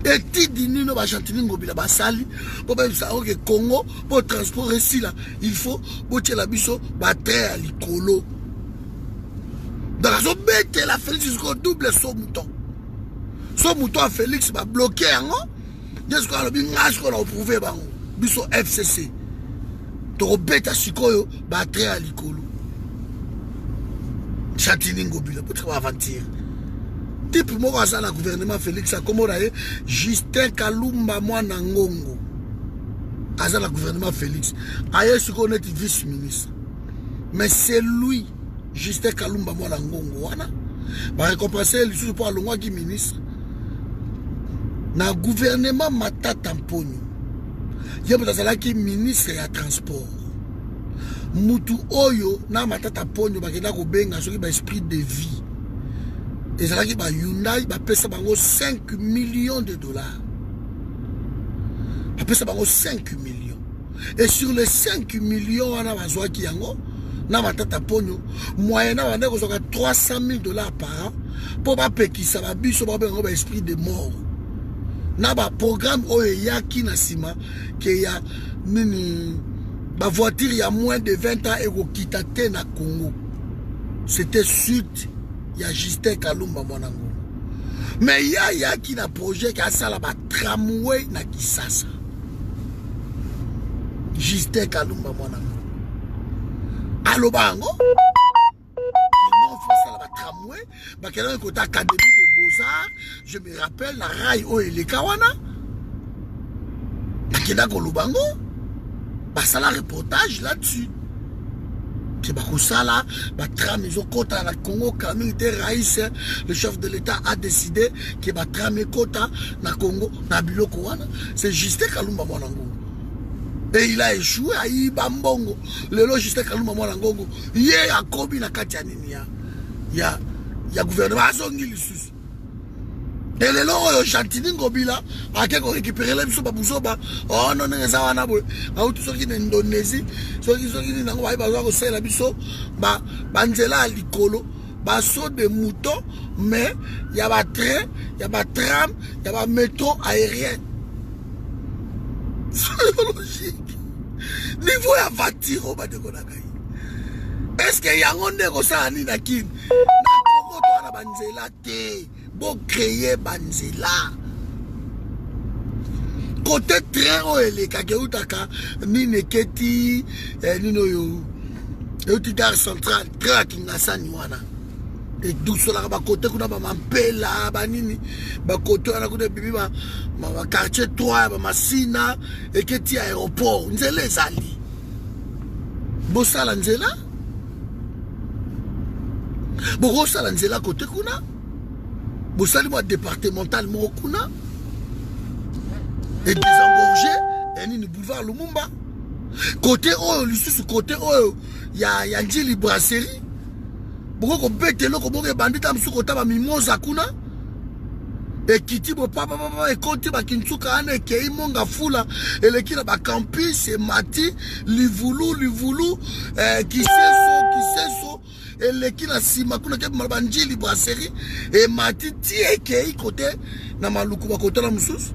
Et ti dini no ba chantini ngobila ba sali, pour bien savoir que Congo, pour transport ici là, il faut botter la biso, ba train à l'icolo. Dans la zone bête, la Félix jusqu'au double son mouton. Son mouton à Félix va bloquer, non? Qu'est-ce qu'on a dit? Qu'on a prouvé, bango. Biso FCC. Toro beta sikoyo battre à l'icolo. Chatini ngobila pour travailler aventure. Type moko asa na gouvernement Félix Akomora Justin Kalumba mwana ngongo. Asa na gouvernement Félix. Aye siko net vice-ministre. Mais c'est lui Justin Kalumba mwana ngongo wana. Ba récompenser lui pour alongwa qui ministre. Na gouvernement Matata Mponyo. Il y a qui ministre ya transport. Mutu oyo na Matata Mponyo bakenda ko benga soki ba esprit de vie. Et ça qui ba Hyundai ba pesa bango 5 millions de dollars. Ba pesa bango 5 millions. Et sur les 5 millions on a bazwa ki yango na Matata Mponyo moyena bande ko soka 300 000 dollars par an pour ba pekisa ba biso ba benga ba esprit de mort. Na ba programme oyo yaki na sima ke ya nini ba voiture ya moins de 20 ans et ko kita te na Congo. C'était suite ya Justin Kalumba mwanango. Mais ya ki na projet ka sala ba tramway na Kisasa. Justin Kalumba mwanango. Allo bango. Non faut sala ba tramway, ba kena ko ta académie de Beaux-Arts. Je me rappelle la rail o ele kawana. Bakenda ko lubango. Basala reportage là-dessus. C'est Bakosala, Batram, ils ont quota la Congo, Kamite Raïs, le chef de l'État a décidé que Batram et quota na Congo, na Biloko wana. C'est Justin Kalumba Mwanango. Et il a échoué à Ibambongo. Le lot Justin Kalumba Mwanango. Yé a Kobi na Katianini ya gouvernement azongi lisusu. Et le lot Chantini Ngobila a récupéré les biso babuzoba. Oh non non ça wana boy. A tout ce qui est Indonésie, ce qui nango ba ba ko sala biso ba banzela likolo, ba saut de mouton, mais il y a ba train, il y a ba tram, il y a ba métro aérien. C'est logique. Niveau ya voiture ba de konakai. Est-ce que yangonde ko sa ni na kin? Na Congo to na banzela te. Pour créer banzela. Côté train o ele kakeutaka ni neketi nino yo et tu gare central crack ngasani wana et douce là ba côté kuna ba mampela ba nini ba côté wana kuna bibi ba quartier 3 ba masina et que ti aéroport nzela ezali bosala nzela bosala nzela côté kuna bosali mo départemental mo kuna et désengorgé et nini boulevard Lumumba côté oyo lisusu côté oyo ya njili brasserie boko betelo ko boke bandita msuko taba mimoza kuna ekiti bo papa ekoti ba kintuka ane ekei monga fula elekina ba campus mati livulu kiseso elekina sima kuna ke banjili brasserie et mati ti ekei côté na maluku ba côté na mususu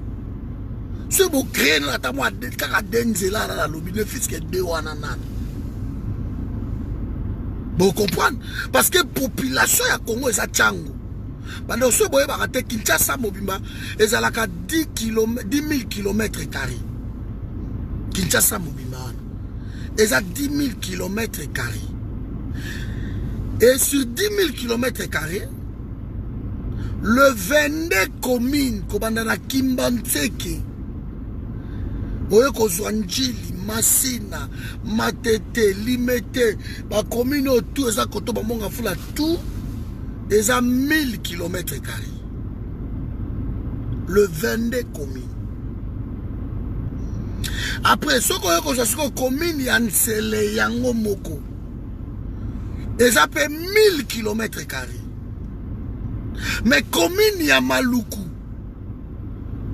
ce beau créer na ta moi kaka denzela na lobi ne fiske de wana na. Vous comprenez? Parce que la population ya Congo est à Tchango. Pendant ce boye barate Kinshasa Mobimba est à 10 000 km carrés. Kinshasa Mobimba est à 10 000 km carrés. Et sur 10 000 km carrés, le 22 communes comme dans la Kimbantseke, oye kozwanjili Masina, Matete, Limete, ba commune autour, eza koto ba monga fula tout, eza 1000 km carrés. Le 22 communes. Après, ce qu'on a dit, commune Yansele, Yango Moko, eza pe 1000 km carrés. Mais commune Yamaluku,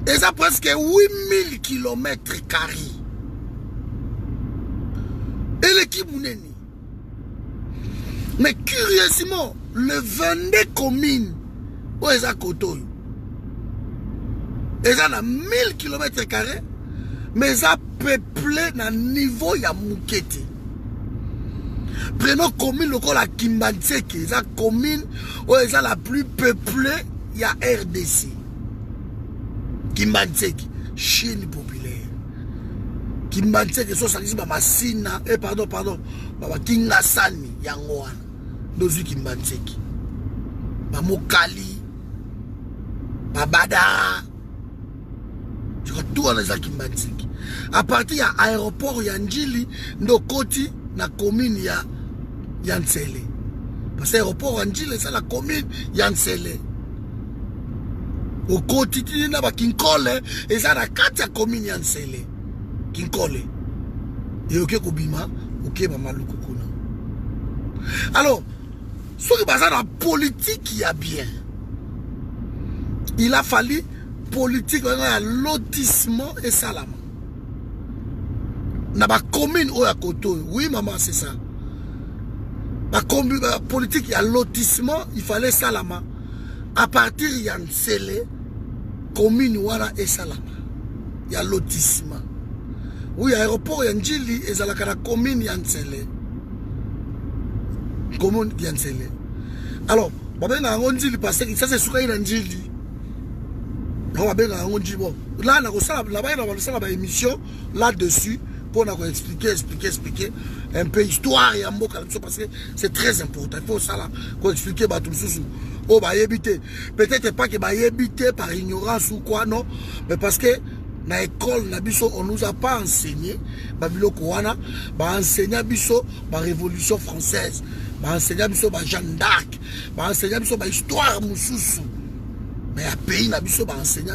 eza presque 8000 km carrés. Et l'équipe Mouneni. Mais curieusement, le 22 communes, où est à Koto, ils ont 1000 km carrés, mais ils ont peuplé dans le niveau de Moukete. Prenons commune local à Kimbantseke, ils ont commune où ils ont la plus peuplée, il y a RDC. Kimbantseke, Chine populaire. Kimbantseke so salisi ba masina pardon baba kingasani yango wana dozu Kimbantseke ba mokali babada tu tout on les Kimbantseke à partir ya aéroport ya Njili ndo koti na commune ya Yansele parce que aéroport ya Njili c'est la commune Yansele au koti na ba Kinkole et ça la kati ya commune Yansele Kinkole et ok Kobima ok Mamaluku kuna. Alors ce qui base dans la politique qui a bien, il a fallu politique un lotissement et salama na ba commune au Koto. Oui maman c'est ça, la politique il y a lotissement, il fallait salama à partir il y a Nsele commune wala et salama il y a lotissement. Oui, aéroport Yanjili et la commune Yansele. Commune Yansele. Alors, Babena Angonjili parce que ça c'est Soukaï Yanjili. Babena Angonjili. Bon, là, on a une émission là-dessus pour nous expliquer un peu l'histoire et un mot parce que c'est très important. Il faut ça là, qu'on explique tout ça. Oh, bah, peut-être pas que bah, par ignorance ou quoi, non, mais parce que dans l'école, on ne nous a pas enseigné, enseigné la Révolution française, enseigné la Jeanne d'Arc, enseigné l'histoire. Mais le pays, on enseigné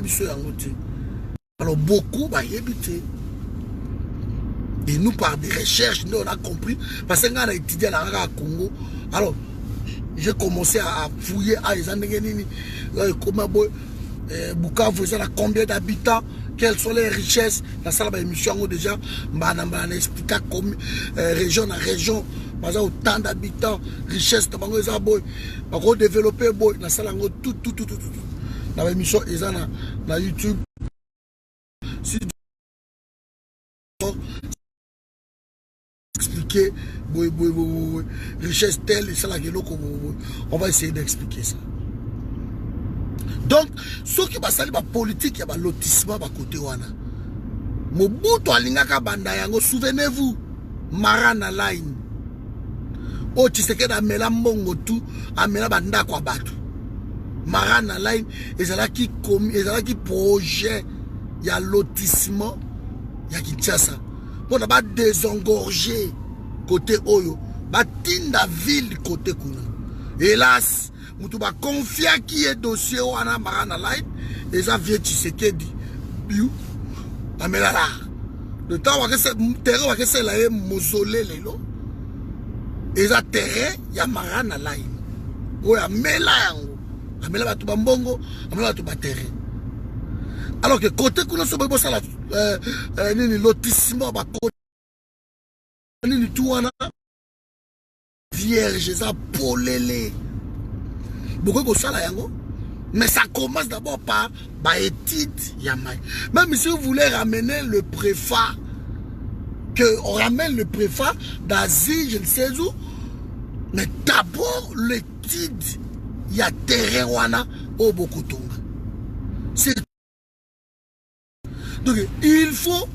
alors beaucoup, et nous, par des recherches, nous on a compris, parce que nous on a étudié à Congo. Alors, j'ai commencé à fouiller, comment Bukavu, ça a combien d'habitants, quelles sont les richesses. Dans ça, l'émission déjà, on expliqué région à région, autant d'habitants, richesses, on développer, dans ça, tout. Dans l'émission, ils sont dans YouTube. Expliquer, richesse telle, et ça, on va essayer d'expliquer ça. Donc, ceux qui basali ba politique ya ba lotissement ba côté wana. Mobutu alingaka banda yango, souvenez-vous, Marana Line. O Tshisekedi amela mbongo tout, amela banda kwa batu. Marana Line, ezalaki projet ya lotissement ya Kinshasa. Pour na ba désengorger côté Oyo, ba tinda ville côté kuna. Hélas, mutu ba confia qui est dossier wana Marana Line, eza vie Tshisekedi. Biou amela la. Le temps wa que c'est terrain wa que c'est la mausolée lelo. Eza terrain ya Marana Line. Oyo amela yango. Amela batu bambongo, amela batu ba terrain. Alors que côté kuna so bobo sala nini lotissement ba côté nini tout wana vierge za polele. Beaucoup ko sala yango. Mais ça commence d'abord par étude Yamai. Même si vous voulez ramener le préfat, on ramène le préfat d'Asie, je ne sais où, mais d'abord l'étude, il y a terrain wana au Bokotonga. C'est donc il faut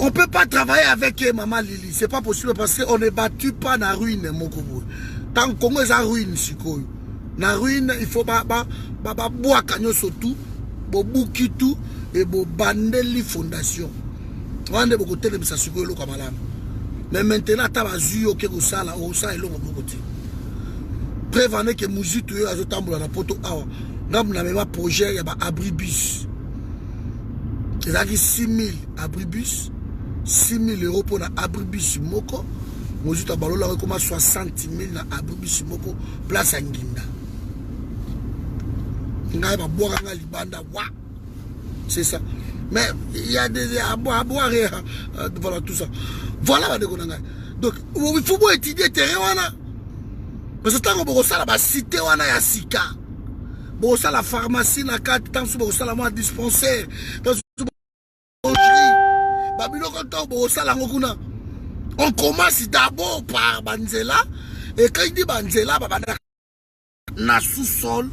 on ne peut pas travailler avec Maman Lili. C'est pas possible parce qu'on ne battu pas dans la ruine, mon Congo. Tant que Congo est en ruine, dans la ruine, il faut boire canyon surtout, bouki tout et bandeli fondation. On a beaucoup de temps sur le Kamalam. Mais maintenant, tu as vu que vous ça là, au ça et l'on beaucoup de prévenez que Mouzi tu as tambour dans la poto awa. Nous avons un projet, il y a un abribus. Il y a 6 000 abribus. 6 000 euros pour l'abribus moko. Moi, je suis 60 000 na abribus moko. Place à Nginda. C'est ça. Mais il y a des à boire, voilà tout ça. Voilà. Donc, il faut étudier le terrain. Parce que tant que ça, la cité, on a Sika. Bon, ça, la pharmacie, la carte, tant que ça, la dispensaire. On commence d'abord par Banzela et quand il dit Banzela, na sous-sol,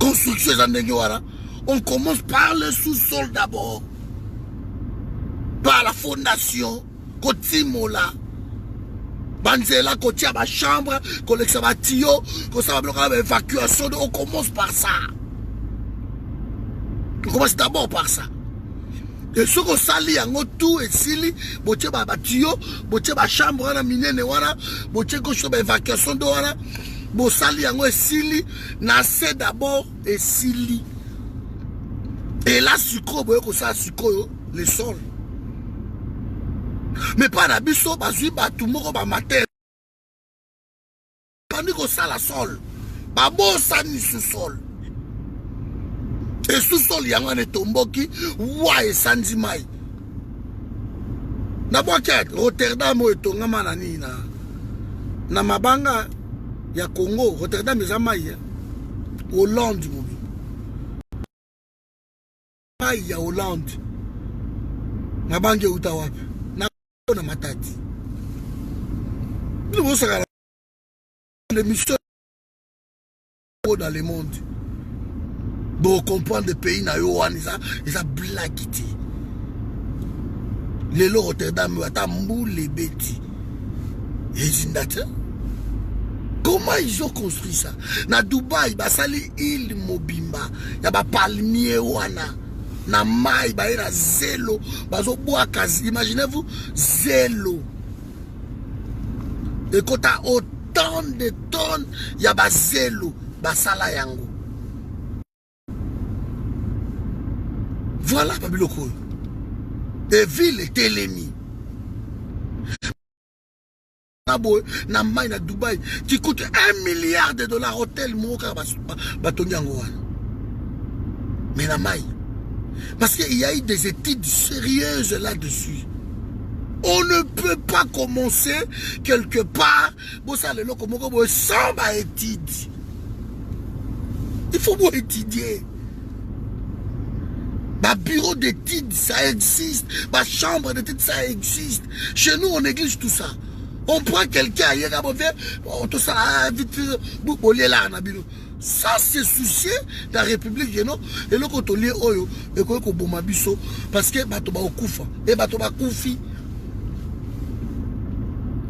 construction, on commence par le sous-sol d'abord, par la fondation, Kotimola, Banzela, Kotia, ma chambre, collection ma tuyau, qu'on ça va l'évacuation, on commence par ça. On commence d'abord par ça. Et ce qu'on sali en tout et sili, boche ba batio, boche ba chambre na minene wana, boche ko shoba évacuation do wana, bo sali en et sili, na c'est d'abord et sili. Et là sucre boye ko ça sucre le sol. Mais pas na biso ba zui ba tout moko ba matin. Pandi ko ça la sol. Ba bo sa ni sous sol. Et sous-sol, il y a un tomboki, ouai, sanzimai. D'abord, Rotterdam, et na mabanga, il y a Congo, Rotterdam, il y a Hollande, il y a Hollande. Mabanga, Outawa, na matati. Nous avons des missions dans le monde. Bon, comprendre des pays na yo wan ils a blaguité. Les lo Rotterdam ata mboule beti. Comment ils ont construit ça? Na Dubaï ba sali île Mobimba, ya ba palmier wana. Na mai ba ina zelo, bazo boa kazi. Imaginez-vous zelo. Et quand t'as autant de tonnes, ya ba zelo, ba sala yango. Voilà, Babiloko. Des villes et Télémi. Na Dubaï, qui coûte 1 milliard de dollars, hôtel, mais na Maï. Parce qu'il y a eu des études sérieuses là-dessus. On ne peut pas commencer quelque part, sans étude. Il faut étudier. Ma bureau d'études, ça existe. Ma chambre d'études, ça existe. Chez nous, on néglige tout ça. On prend quelqu'un ailleurs, on tout ça, vite, là, Ça c'est soucier de la République non et le kotolier oyo et ko boma biso parce que bato ba okufa et bato ba kufi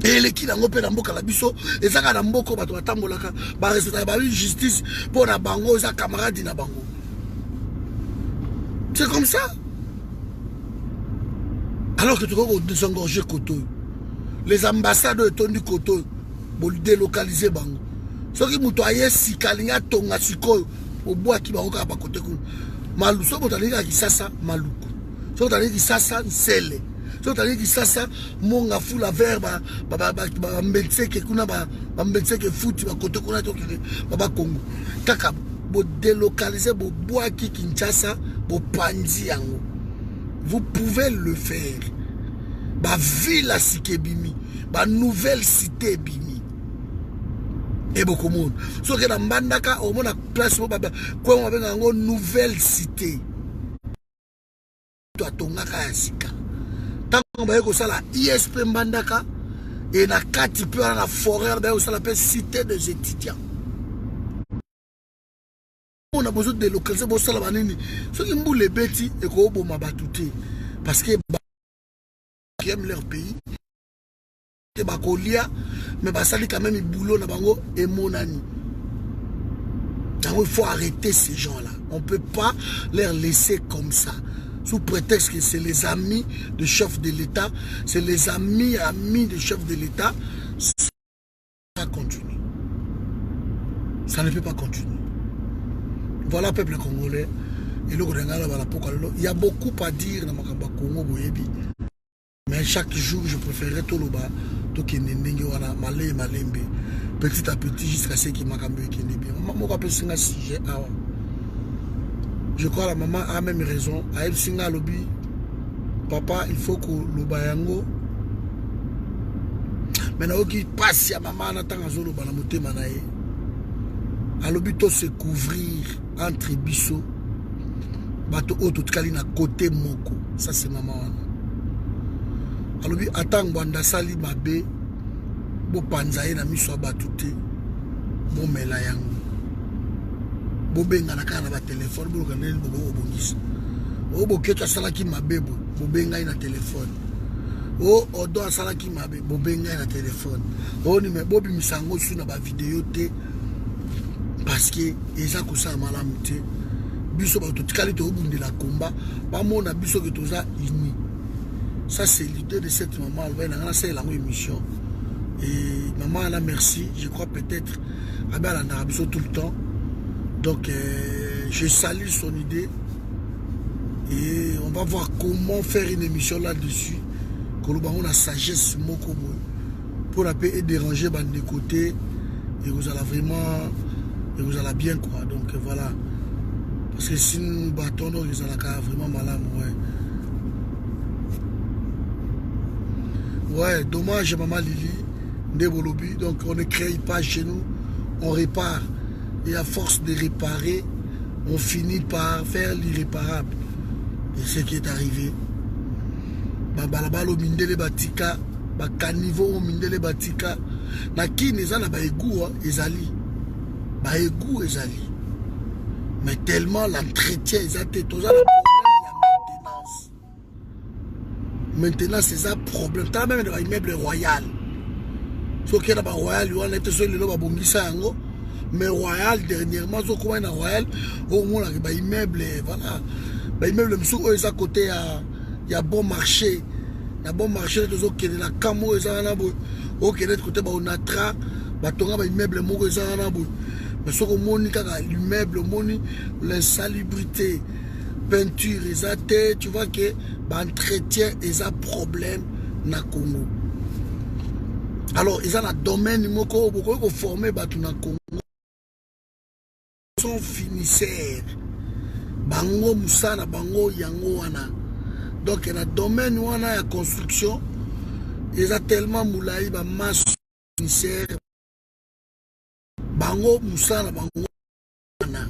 et les qui nango pe na mboka la biso ezaka na mboko bato batambolaka ba resultat ba justice pour na bango za camarade na bango. C'est comme ça. Alors que tu vas désengorger Koto. Les ambassadeurs sont du Koto pour délocaliser bango. Ce qui moutoye si kalinga tonga siko au bois qui va au côté malou so botalinga ki sasa maluku. So botalinga ki sasa nsele. So botalinga ki sasa monga fula verba ba mbetse ke kuna ba mbetse ke futi ba côté kuna to ba Congo. Kaka bo délocaliser bo bois ki Kinshasa bo panzi yango. Vous pouvez le faire. Ba ville à Sikebimi, ba nouvelle cité bimi. Et beaucoup de monde. Sauf que dans Mbandaka, au moins la place où on a une nouvelle cité. Toi, ton ngaka sika. Tant qu'on va y la ISP Mbandaka et na 4 peu à la forêt, on s'appelle cité des étudiants. On a besoin de localiser pour ça la banini. Ceux qui m'ont les bêtis et qu'on a besoin de parce que qui aiment leur pays. Mais ça quand même boulot na bango et monani. Il faut arrêter ces gens-là. On ne peut pas les laisser comme ça. Sous prétexte que c'est les amis du chef de l'État, c'est les amis du chef de l'État. Ça ne peut pas continuer. Ça ne peut pas continuer. Voilà, peuple congolais. Et il y a beaucoup à dire dans le Congo. Mais chaque jour, je préférerais tout le bas, tout qui n'est pas malé, malembe, petit à petit, jusqu'à ce qui m'a cambié. Je crois que la maman a même raison. A elle singa lobby, papa, il faut que le bayango. Maintenant, qui passe à maman, on attend à zolo banamote manaye. A lobby, tout se couvrir entre biso, bato auto tkali na côté moko. Ça, c'est maman. Alors, attends, Wanda Sali Mabe, bo panzaye na miso abatute, bo mela yango. Bo benga na kana ba téléphone, bo kanel bo obongisa. O bo keto sala ki mabe bo benga na téléphone. O odo sala ki mabe bo benga na téléphone. O ni me bo bi misango su na ba vidéo te parce que eza ko sa malamu te. Biso ba to tikali to obundela komba, ba mona biso ke toza ini. Ça, c'est l'idée de cette maman. Elle a lancé la émission. Et maman, elle a merci. Je crois peut-être elle en Arabie tout le temps. Donc, je salue son idée. Et on va voir comment faire une émission là-dessus. Que nous avons la sagesse pour la paix et déranger de côté. Et vous allez vraiment. Et vous allez bien quoi. Donc, voilà. Parce que si nous battons, nous allons vraiment malade. Ouais. Ouais, dommage, maman Lili, Ndebolobi. Donc, on ne crée pas chez nous, on répare. Et à force de réparer, on finit par faire l'irréparable. Et ce qui est arrivé. Balabalo mindele batika, bakanivo mindele batika. Na ki neza na ba égou ezali. Ba égou ezali. Mais tellement l'entretien ezate toza la maintenant, c'est ça le problème. Tu as même des immeubles royaux. Ce qui est là-bas royal, on était sur le lot mais royal, dernièrement, ce qu'on a royal, au moins, il y a des immeubles, voilà. Les immeubles, ils sont à côté, il y a bon marché. Il y a bon marché, il y a la camo, il y a côté, on a tra, il y a des immeubles, mais ce qu'on a, l'immeuble, l'insalubrité. Peinture, tu vois que l'entretien est un problème na Congo. Alors, ils ont un domaine qui formé na Congo. Ils sont finisseurs. Bango Moussana, Bango Yango wana. Donc, il y a un domaine où il y a construction. Ils ont tellement moulaï, masse finisseurs. Bango Moussana, Bango wana.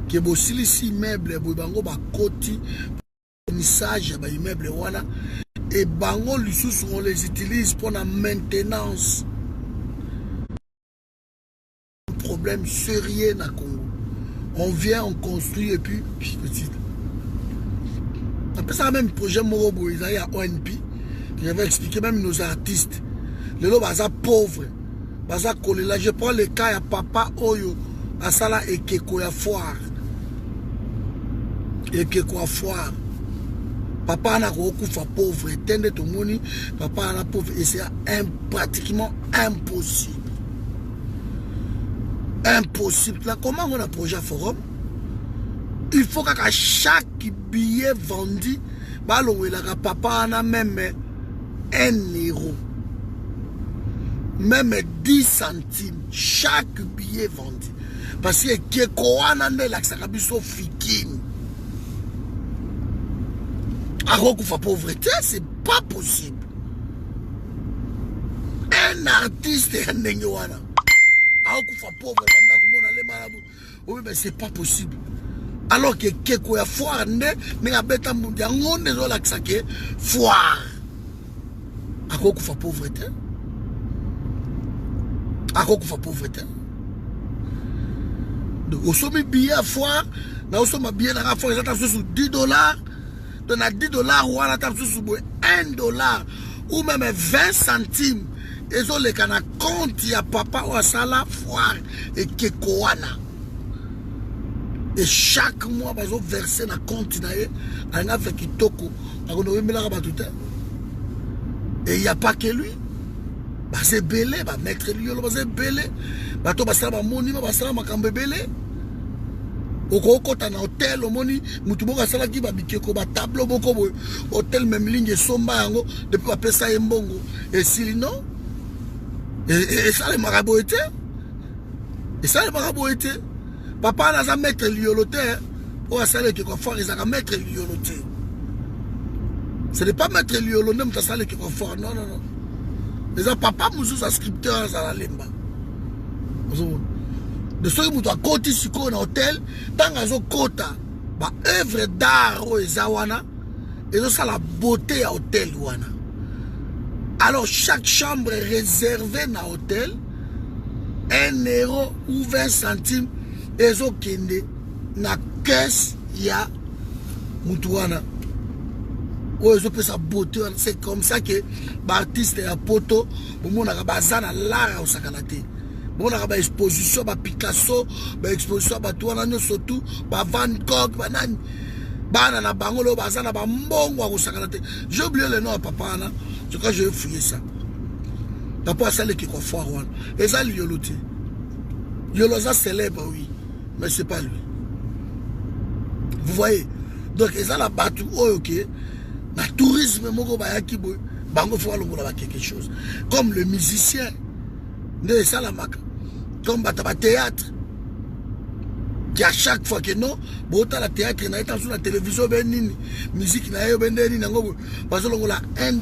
Que bosili si immeuble bango ba koti finissage ba immeuble wana et bango lisusu on les utilise pour la maintenance problème sérieux dans le Congo. On vient, on construit et puis petit. Après ça, même projet Morobo, ils avaient à ONP, que j'avais expliqué même nos artistes. Les gens sont pauvres. Je prends le cas, il y a papa Oyo, à Sala et Keko ya foire. Et Keko ya foire. Papa n'a pas pauvre. Tende ton moni, papa n'a pauvre. Et c'est pratiquement impossible. Impossible. Là, comment on a un projet forum? Il faut qu'à chaque billet vendu, papa a même 1 euro. Même 10 centimes. Chaque billet vendu. Parce que Keko anande la Xakabiso Fikine. Alors qu'on pauvreté, c'est pas possible. Un artiste est un n'engwana. Alors qu'on fait pauvre, oui, mais c'est pas possible. Alors que Keko ya foire, n'a bêta mondial, on est dans la foire. Alors qu'on fait pauvreté. Alors qu'on fait pauvreté. Donc, on somme billet à foire, on somme billet à foire, ils attendent sur $10. Donc, à $10, ou on attend sur $1, ou même 20 centimes. Et ont les canards compte, il y a papa ou à sala foire et Kekoana. Et chaque mois, ils ont versé dans le compte, on a fait Kitoko, on a mis la tout. Et il n'y a pas que lui. Bah, c'est belé, bah, maître lui, c'est belé. Bah, toi, bah, ça va monument, bah, ça va m'acamber belé. Au côté d'un hôtel, au moni, Moutuboka Salaki, bah, bikeko, bah, tableau, boko, hôtel, même ligne, somba, depuis, après ça, et mbongo. Et si, non? Et ça, les marabouts étaient. Et ça, les marabouts étaient. Papa n'a jamais maître lioloté. Pour saler que quoi fort, ils ont maître lioloté. Ce n'est pas maître lioloté, mais ça que quoi fort. Non, non, non. Les papa, nous sommes scripteurs à la limba. De ceux qui ont côté sur un hôtel, tant qu'ils ont côté, bah, œuvre d'art et zawana, et ça la beauté à hôtel wana. Alors, chaque chambre est réservée dans l'hôtel, 1 euro ou 20 centimes, et zo kende, na caisse, ya, mutuana. Ou ils ont sa beauté, c'est comme ça que, l'artiste et la poto, on a bazana l'art au sakalate. On a une exposition, Picasso, une exposition, surtout, Van Gogh, banana bangolo bazana bambongo wa kusakalate. J'ai oublié le nom à papa là. Je crois que je vais fouiller ça. Papa ça le qui quoi foire one. Et ça Yoloté. Yoloza célèbre oui, mais c'est pas lui. Vous voyez. Donc et ça la batu OK. Na tourisme moko ba yaki boy. Bango faut longola quelque chose. Comme le musicien de ça la maka. Comme bataba théâtre. Qui à chaque fois que non, bota la théâtre, il y a sur la télévision, ben musique, na yo ben nini nango, parce que l'on a $1,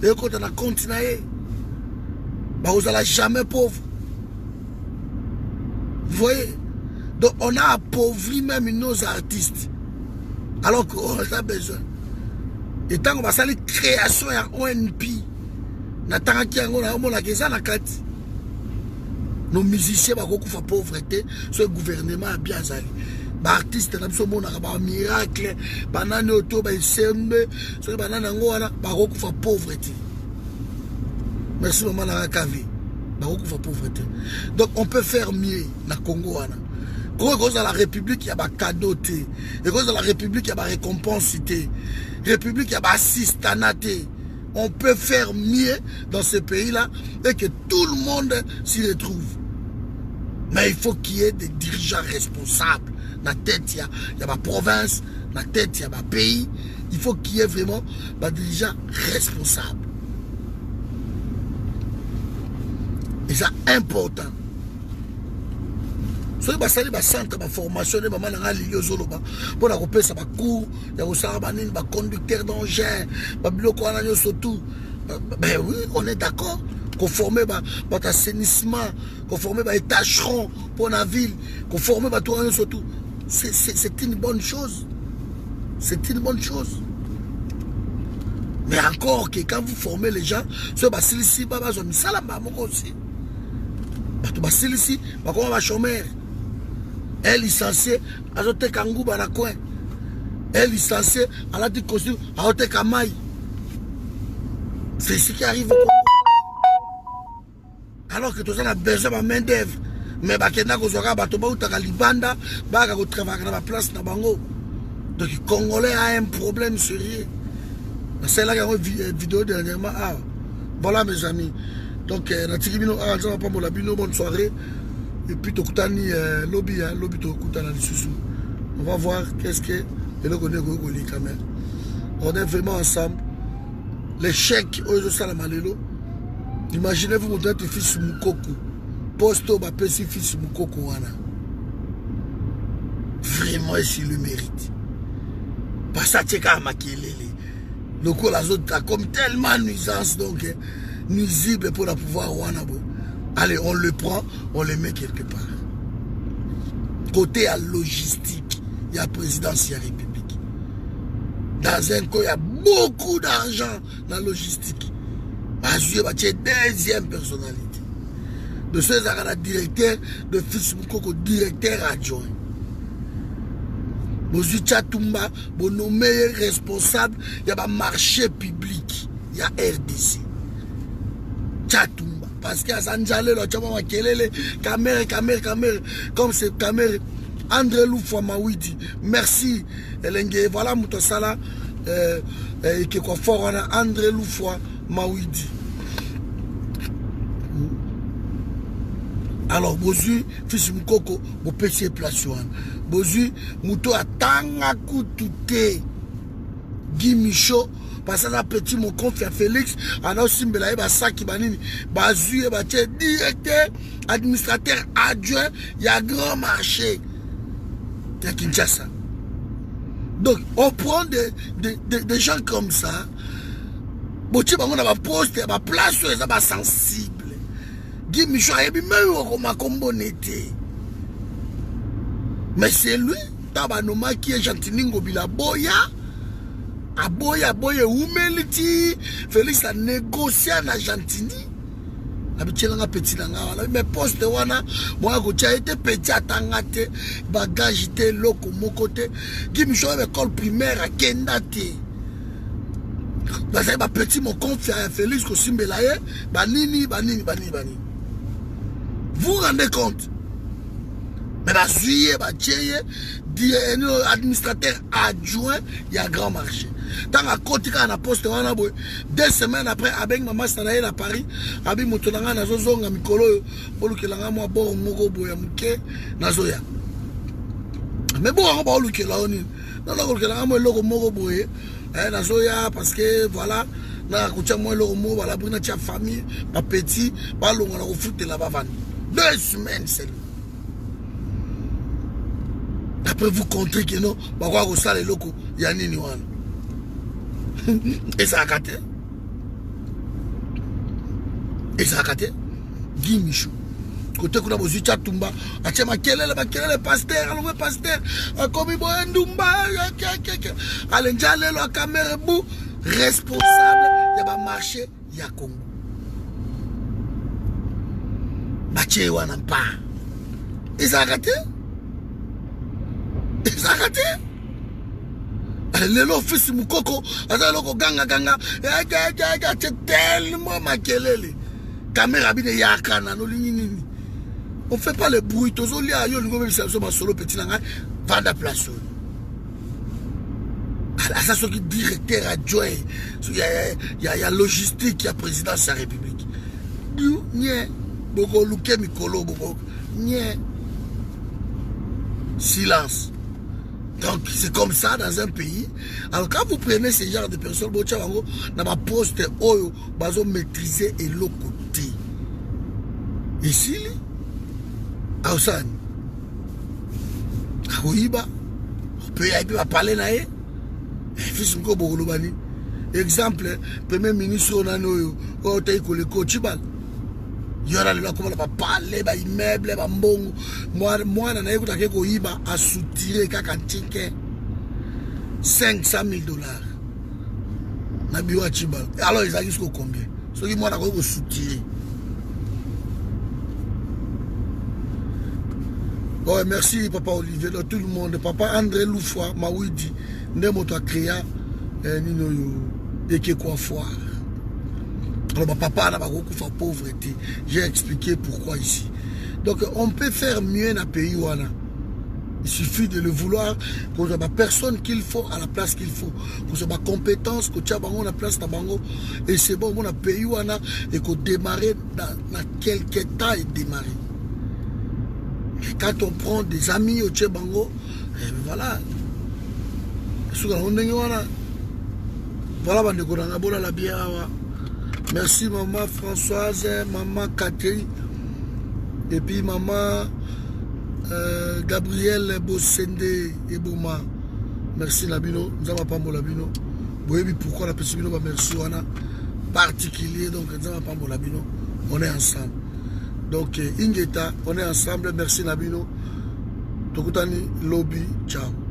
et quand on a compte na ye, bah vous allez jamais pauvre. Vous voyez, donc on a appauvri même nos artistes, alors qu'on a besoin. Et tant qu'on va salir création à ONP, na tant qu'il y a on a ça na carte. Nos musiciens sont en pauvreté, ce gouvernement a bien zali. Les artistes sont en miracle, banane auto, sembe, ce banane ngwana, sont en pauvreté. Merci maman na kavi. Sont en pauvreté. Donc on peut faire mieux na Congo wana. Quand la République il y a des cadeaux, et quand la République il y a des récompenses, République il y a des assistanats. On peut faire mieux dans ce pays-là et que tout le monde s'y retrouve. Mais il faut qu'il y ait des dirigeants responsables. Dans la tête, il y a ma province, dans la tête, il y a ma pays. Il faut qu'il y ait vraiment des dirigeants responsables. Et c'est important. Soki basali ba centre ba formation de maman nga lio zoloba pour la repesa ba cours ya osala ba nini ba conducteur d'engin ba biloko wana nyoso tout. Ben oui, on est d'accord qu'on former ba assainissement, qu'on former ba étageron pour la ville, qu'on former ba tout surtout. C'est une bonne chose. C'est une bonne chose. Mais encore que quand vous formez les gens, ce ba silisi ba ba zo misala ba moko aussi. bato basilisi bakoma ba chômeur. Un licencié azoteka nguba na coin. Un licencié alati costume azoteka mai. C'est ce qui arrive au Congo. Alors que tout ça a besoin de main d'œuvre. Mais bakenda kozwaka bato bautaka libanda baka kotravailler na ba place na bango. Donc les Congolais a un problème sérieux. C'est là qu'il y a une vidéo dernièrement. Ah, voilà mes amis. Donc bonne soirée. Et puis tokutani lobby tokutana lisusu. On va voir qu'est-ce que et là on est quand même. On est vraiment ensemble. Les chèques aux salamalelo. Imaginez-vous mon tête fils Moukoko. Posto ba pesi fils Moukoko wana. Vraiment s'il le mérite. Pas ça tcheka makelele. Le coup la zone a comme tellement nuisance donc nuisible pour la pouvoir wanabo. Allez, on le prend, on le met quelque part. Côté à logistique, il y a présidence, il y a république. Dans un cas, il y a beaucoup d'argent dans la logistique. Azue, c'est deuxième personnalité. De ceux qui sont directeur de Fils Moukoko, directeur adjoint. Bozu Tchatumba, bon nommé responsable, il y a un marché public, il y a RDC. Tchatumba. Parce qu'il y a Sanjale, caméra, comme c'est caméra. André Loufwa Mawidi, merci. Voilà, Moutosala, qui est fort, André Loufwa Mawidi. Alors, Bozu, fils Moukoko, vous pêchez place. Bozu, Mouto a tanga koutouté. Guy Michaud, parce que petit mon compte à Félix, on a aussi Saki Banini, Bazu et Baché, directeur, administrateur adjoint, il y a grand marché. Il y a Kinshasa. Donc, on prend des gens comme ça. Bochi, on a un poste, on a place, on a sensible. Guy Michaud, il y a un mais c'est lui, Tabanoma, qui est Jantiningo Bilaboya. Aboya Oumeliti, Félix a négocié en Argentine. Habituellement petit langa, mais poste wana, moi j'ai été petit à Tangate, bagage té loko mon côté, qui me joue l'école primaire à Kendate. Parce que petit mon confie à Félix Kosimbelaye, banini. Vous vous rendez compte? Mais bah suyer, bah tcheye, administrateur adjoint, il y a grand marché. Tant à côté quand on a posté on a 2 semaines après avec maman Sanaï à Paris, avec mon tonanga na zozonga mikolo, pour que l'anga moi bon moko boya muke na zoya. Mais bon on va luke là on est. Non que l'anga moi logo moko boye, na zoya parce que voilà, na kucha moi logo mo voilà pour notre famille, pas petit, pas long on a foutu là-bas 2 semaines c'est. Après vous comptez que non, bah quoi que ça les locaux, il y a ni wan. Et ça a caté. Guy Michaud. Côté qu'on a besoin de Tchatumba, a tchema kelele pasteur, alors pasteur, a commis boendumba, alenjale la caméra bou, responsable, il y a marché, il y a Congo. Baché wana pas. Et ça a caté. Le fils Moukoko, ganga, c'est tellement makelele. Caméra bine yakana, no lini. On fait pas le bruit, tous les aïeux, nous sommes solo petit nanga, vendre place. Ça c'est qui directeur adjoint, il y a logistique, il y a présidence de la République. Nye, boko luke mikolo, boko, nye. Silence. Donc c'est comme ça dans un pays. Alors quand vous prenez ce genre de personnes, vous avez un poste où vous maîtriser et l'autre côté. Ici, à Osan, à Ouiba, on peut y parler là. Fils Mko Bogolobani. Exemple, premier ministre Onano, Oteiko le Kochibal. Il y aura là comment on va parler, bah immeuble, bah mbongo. Moi, on a écouté que Koiba a soutiré kakantinke $500,000. Na biwa chibal. Alors ils a jusqu'au combien? Ce qui moi on a soutiré. Ouais, merci Papa Olivier, tout le monde. Papa André Loufoua, Mawidi, Nemoto a créé Nino Eke Coiffeur. Alors, papa n'a pas beaucoup de pauvreté. J'ai expliqué pourquoi ici. Donc, on peut faire mieux dans le pays. Il suffit de le vouloir pour la personne qu'il faut à la place qu'il faut. Pour sa compétence, que tu as la place tabango. Et c'est bon, on a pays et qu'on démarre dans quelques temps et démarrer. Mais quand on prend des amis au Tchebango, voilà. Voilà, la bière. Merci maman Françoise, maman Catherine, et puis maman Gabrielle Bossende et Bouma. Merci Nabino, nous avons pas Labino. Vous voyez pourquoi la personne va merci on a particulier, donc nous avons pas Labino. On est ensemble. Donc Ingeta, on est ensemble. Merci Nabino. Tokutani Lobby, ciao.